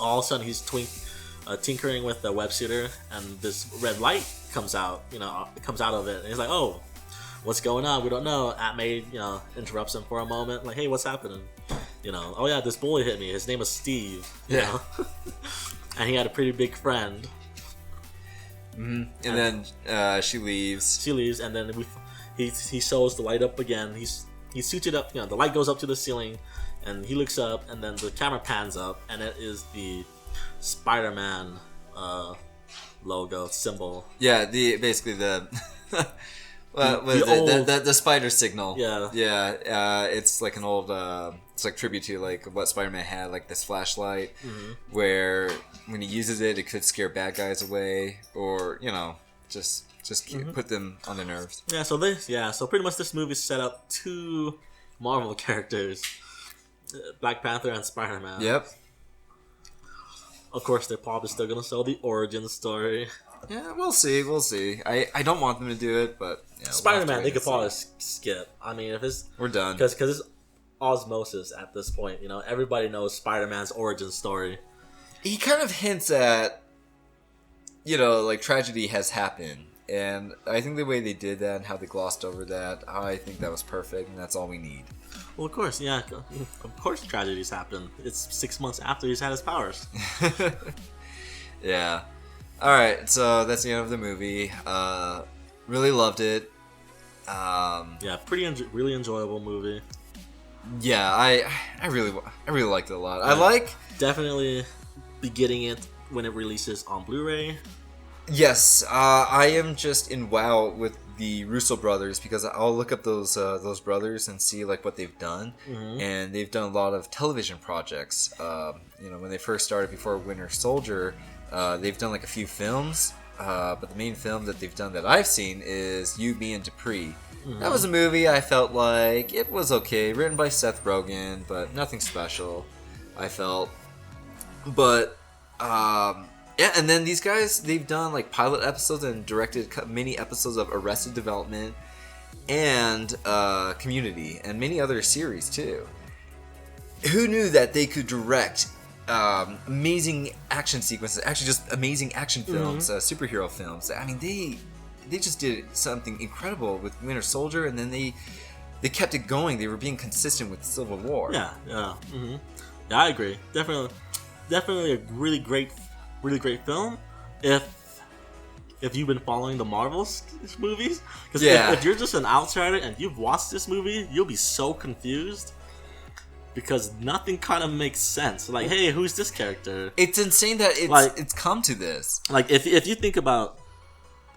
[SPEAKER 2] All of a sudden, he's tinkering with the web shooter, and this red light comes out. It comes out of it, and he's like, "Oh, what's going on? We don't know." Aunt May, interrupts him for a moment, like, "Hey, what's happening?" "Oh yeah, this bully hit me. His name was Steve." And he had a pretty big friend.
[SPEAKER 1] Mm-hmm. And then she leaves.
[SPEAKER 2] She leaves, and then he shows the light up again. He suits it up. The light goes up to the ceiling, and he looks up, and then the camera pans up, and it is the Spider-Man logo symbol.
[SPEAKER 1] Yeah, basically the. The spider signal.
[SPEAKER 2] Yeah.
[SPEAKER 1] It's like an old, it's like tribute to like what Spider-Man had, like this flashlight, where when he uses it, it could scare bad guys away, or just put them on their nerves.
[SPEAKER 2] Yeah. So pretty much this movie set up two Marvel characters, Black Panther and Spider-Man.
[SPEAKER 1] Yep.
[SPEAKER 2] Of course, they're probably still gonna sell the origin story.
[SPEAKER 1] Yeah, we'll see. I don't want them to do it, but
[SPEAKER 2] Spider-Man, they could probably skip. I mean, if it's
[SPEAKER 1] we're done
[SPEAKER 2] because it's osmosis at this point. Everybody knows Spider-Man's origin story.
[SPEAKER 1] He kind of hints at, like tragedy has happened, and I think the way they did that and how they glossed over that, I think that was perfect, and that's all we need.
[SPEAKER 2] Well, of course, yeah, of course, tragedies happen. It's 6 months after he's had his powers.
[SPEAKER 1] Yeah. All right, so that's the end of the movie. Really loved it.
[SPEAKER 2] Yeah, really enjoyable movie.
[SPEAKER 1] Yeah, I really liked it a lot. I
[SPEAKER 2] definitely be getting it when it releases on Blu-ray.
[SPEAKER 1] Yes, I am just in wow with the Russo brothers because I'll look up those brothers and see like what they've done, and they've done a lot of television projects. When they first started before Winter Soldier. They've done like a few films, but the main film that they've done that I've seen is You, Me, and Dupree. That was a movie I felt like it was okay, written by Seth Rogen, but nothing special, I felt. But, and then these guys, they've done like pilot episodes and directed many episodes of Arrested Development and Community, and many other series too. Who knew that they could direct amazing action sequences, actually just amazing action films, superhero films. I mean, they just did something incredible with Winter Soldier, and then they they kept it going. They were being consistent with Civil War.
[SPEAKER 2] Yeah, yeah, yeah. I agree. Definitely a really great film. If you've been following the Marvel movies, because if you're just an outsider and you've watched this movie, you'll be so confused because nothing kind of makes sense. Like, hey, who's this character?
[SPEAKER 1] It's insane that it's come to this.
[SPEAKER 2] Like, if you think about,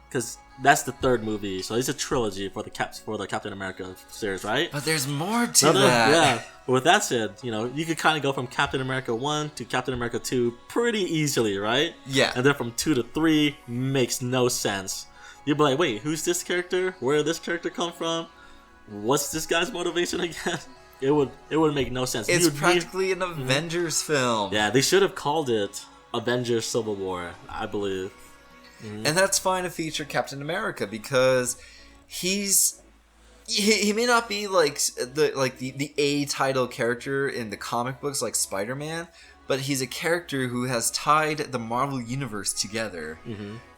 [SPEAKER 2] because that's the third movie, so it's a trilogy for the Captain America series, right?
[SPEAKER 1] But there's more to that.
[SPEAKER 2] Yeah. But with that said, you could kind of go from Captain America 1 to Captain America 2 pretty easily, right?
[SPEAKER 1] Yeah.
[SPEAKER 2] And then from 2 to 3 makes no sense. You'd be like, wait, who's this character? Where did this character come from? What's this guy's motivation again? It would make no sense.
[SPEAKER 1] It's practically an Avengers film.
[SPEAKER 2] Yeah, they should have called it Avengers Civil War, I believe.
[SPEAKER 1] And that's fine to feature Captain America because he may not be like the A title character in the comic books like Spider-Man, but he's a character who has tied the Marvel universe together.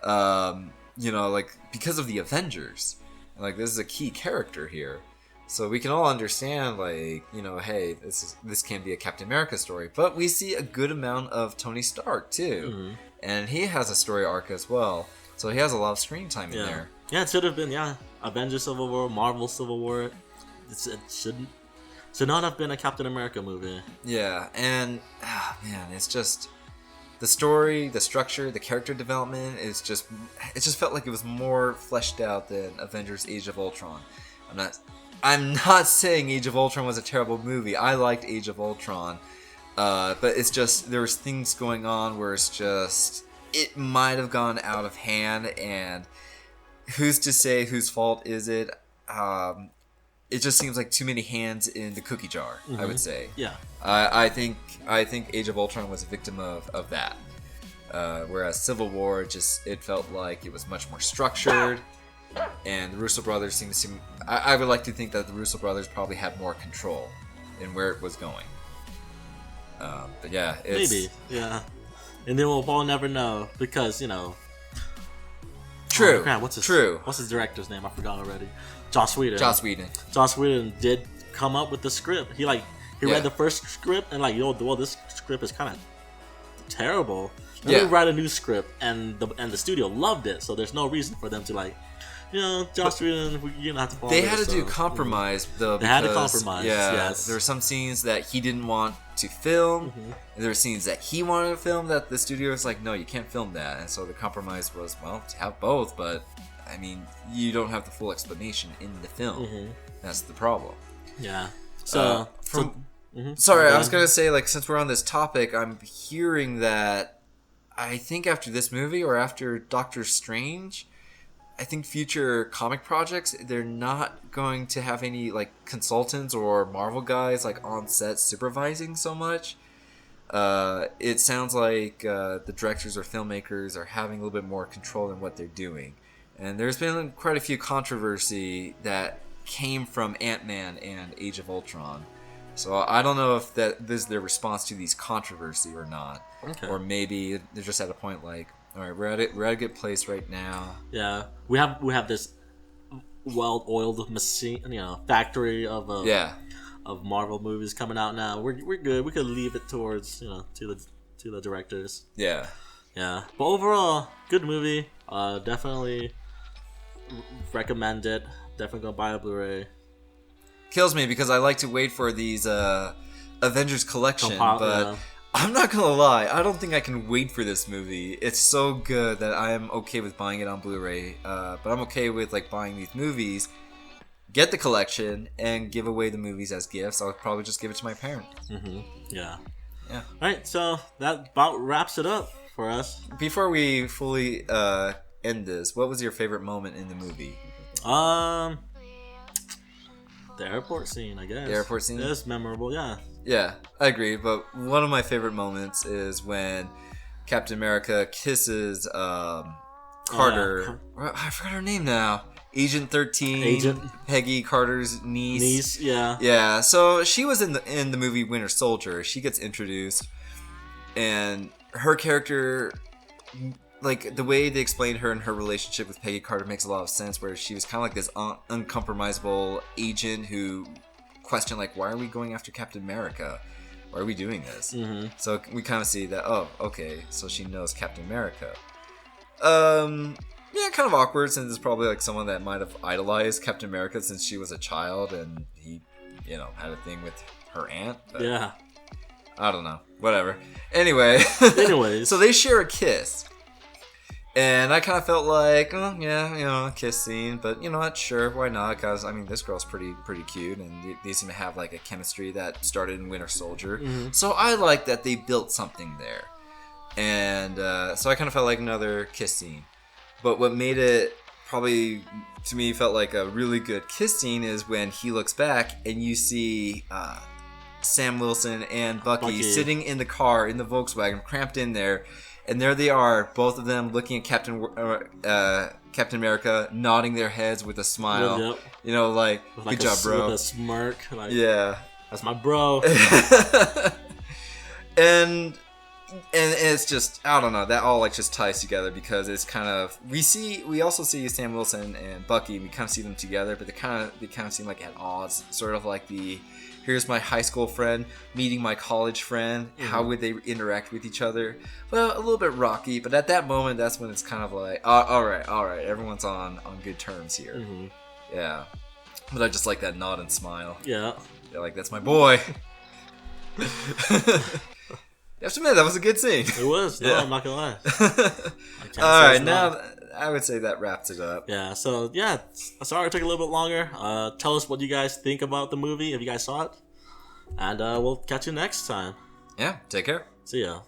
[SPEAKER 1] Like because of the Avengers. Like this is a key character here. So we can all understand, like, hey, this can be a Captain America story, but we see a good amount of Tony Stark too, and he has a story arc as well. So he has a lot of screen time in there.
[SPEAKER 2] Yeah, it should have been Avengers Civil War, Marvel Civil War. It should not have been a Captain America movie.
[SPEAKER 1] Yeah, and man, it's just the story, the structure, the character development it just felt like it was more fleshed out than Avengers: Age of Ultron. I'm not saying Age of Ultron was a terrible movie. I liked Age of Ultron. But it's just, there was things going on where it's just, it might have gone out of hand, and who's to say whose fault is it? It just seems like too many hands in the cookie jar, I would say.
[SPEAKER 2] Yeah.
[SPEAKER 1] I think Age of Ultron was a victim of that. Whereas Civil War, it felt like it was much more structured. And the Russo brothers I would like to think that the Russo brothers probably had more control in where it was going. But yeah,
[SPEAKER 2] maybe, yeah. And then we'll never know because
[SPEAKER 1] True.
[SPEAKER 2] Oh, crap, what's his director's name? I forgot already. Joss Whedon. Joss Whedon did come up with the script. He read the first script and this script is kind of terrible. Let me write a new script, and the studio loved it. So there's no reason for them to Joss Whedon, you're gonna have to follow.
[SPEAKER 1] They had to do compromise though.
[SPEAKER 2] They had to compromise.
[SPEAKER 1] Yeah,
[SPEAKER 2] yes.
[SPEAKER 1] There were some scenes that he didn't want to film. And there were scenes that he wanted to film that the studio was like, no, you can't film that. And so the compromise was, well, to have both, but I mean, you don't have the full explanation in the film. That's the problem.
[SPEAKER 2] Yeah.
[SPEAKER 1] Sorry, I was gonna say, like, since we're on this topic, I'm hearing that I think after this movie or after Doctor Strange, I think future comic projects, they're not going to have any like consultants or Marvel guys like on set supervising so much. It sounds like the directors or filmmakers are having a little bit more control in what they're doing. And there's been quite a few controversy that came from Ant-Man and Age of Ultron. So I don't know if this is their response to these controversy or not. Okay. Or maybe they're just at a point like, all right, we're at a good place right now.
[SPEAKER 2] Yeah, we have this well-oiled machine, factory of Marvel movies coming out now. We're good. We could leave it towards to the directors.
[SPEAKER 1] Yeah.
[SPEAKER 2] Yeah, but overall, good movie. Definitely recommend it. Definitely go buy a Blu-ray.
[SPEAKER 1] Kills me because I like to wait for these Avengers collection, but I'm not gonna lie, I don't think I can wait for this movie. It's so good that I am okay with buying it on Blu-ray, but I'm okay with like buying these movies, get the collection, and give away the movies as gifts. I'll probably just give it to my parent.
[SPEAKER 2] Yeah. All right, so that about wraps it up for us.
[SPEAKER 1] Before we fully end this, what was your favorite moment in the movie?
[SPEAKER 2] The airport scene, I guess.
[SPEAKER 1] The airport scene?
[SPEAKER 2] It's memorable, yeah.
[SPEAKER 1] Yeah, I agree, but one of my favorite moments is when Captain America kisses Carter. I forgot her name now. Agent 13. Peggy Carter's niece.
[SPEAKER 2] Yeah.
[SPEAKER 1] Yeah, so she was in the movie Winter Soldier. She gets introduced, and her character like the way they explained her and her relationship with Peggy Carter makes a lot of sense, where she was kind of like this uncompromisable agent who questioned like, why are we going after Captain America? Why are we doing this? Mm-hmm. So we kind of see that, oh, okay, so she knows Captain America. Yeah, kind of awkward, since it's probably like someone that might have idolized Captain America since she was a child, and he, had a thing with her aunt. But
[SPEAKER 2] yeah.
[SPEAKER 1] I don't know. Whatever. Anyways. So they share a kiss. And I kind of felt like, oh, yeah, a kiss scene. But you know what? Sure, why not? Because, I mean, this girl's pretty cute. And they seem to have, like, a chemistry that started in Winter Soldier. Mm-hmm. So I like that they built something there. And so I kind of felt like another kiss scene. But what made it probably, to me, felt like a really good kiss scene is when he looks back and you see Sam Wilson and Bucky sitting in the car, in the Volkswagen, cramped in there. And there they are, both of them looking at Captain America, nodding their heads with a smile. Yep. Like, good job, bro.
[SPEAKER 2] With a smirk. Like,
[SPEAKER 1] yeah.
[SPEAKER 2] That's my bro.
[SPEAKER 1] And it's just, I don't know, that all like just ties together, because it's kind of, we also see Sam Wilson and Bucky, and we kind of see them together, but they kind of seem like at odds, sort of like here's my high school friend meeting my college friend. Mm-hmm. How would they interact with each other? Well, a little bit rocky, but at that moment, that's when it's kind of like, all right, everyone's on good terms here. Mm-hmm. Yeah, but I just like that nod and smile. Yeah, like, that's my boy. You have to admit, that was a good scene.
[SPEAKER 2] It was. No, I'm not gonna lie.
[SPEAKER 1] All right, now I would say that wraps it up.
[SPEAKER 2] Yeah. So yeah, sorry it took a little bit longer. Tell us what you guys think about the movie if you guys saw it, and we'll catch you next time.
[SPEAKER 1] Yeah. Take care.
[SPEAKER 2] See ya.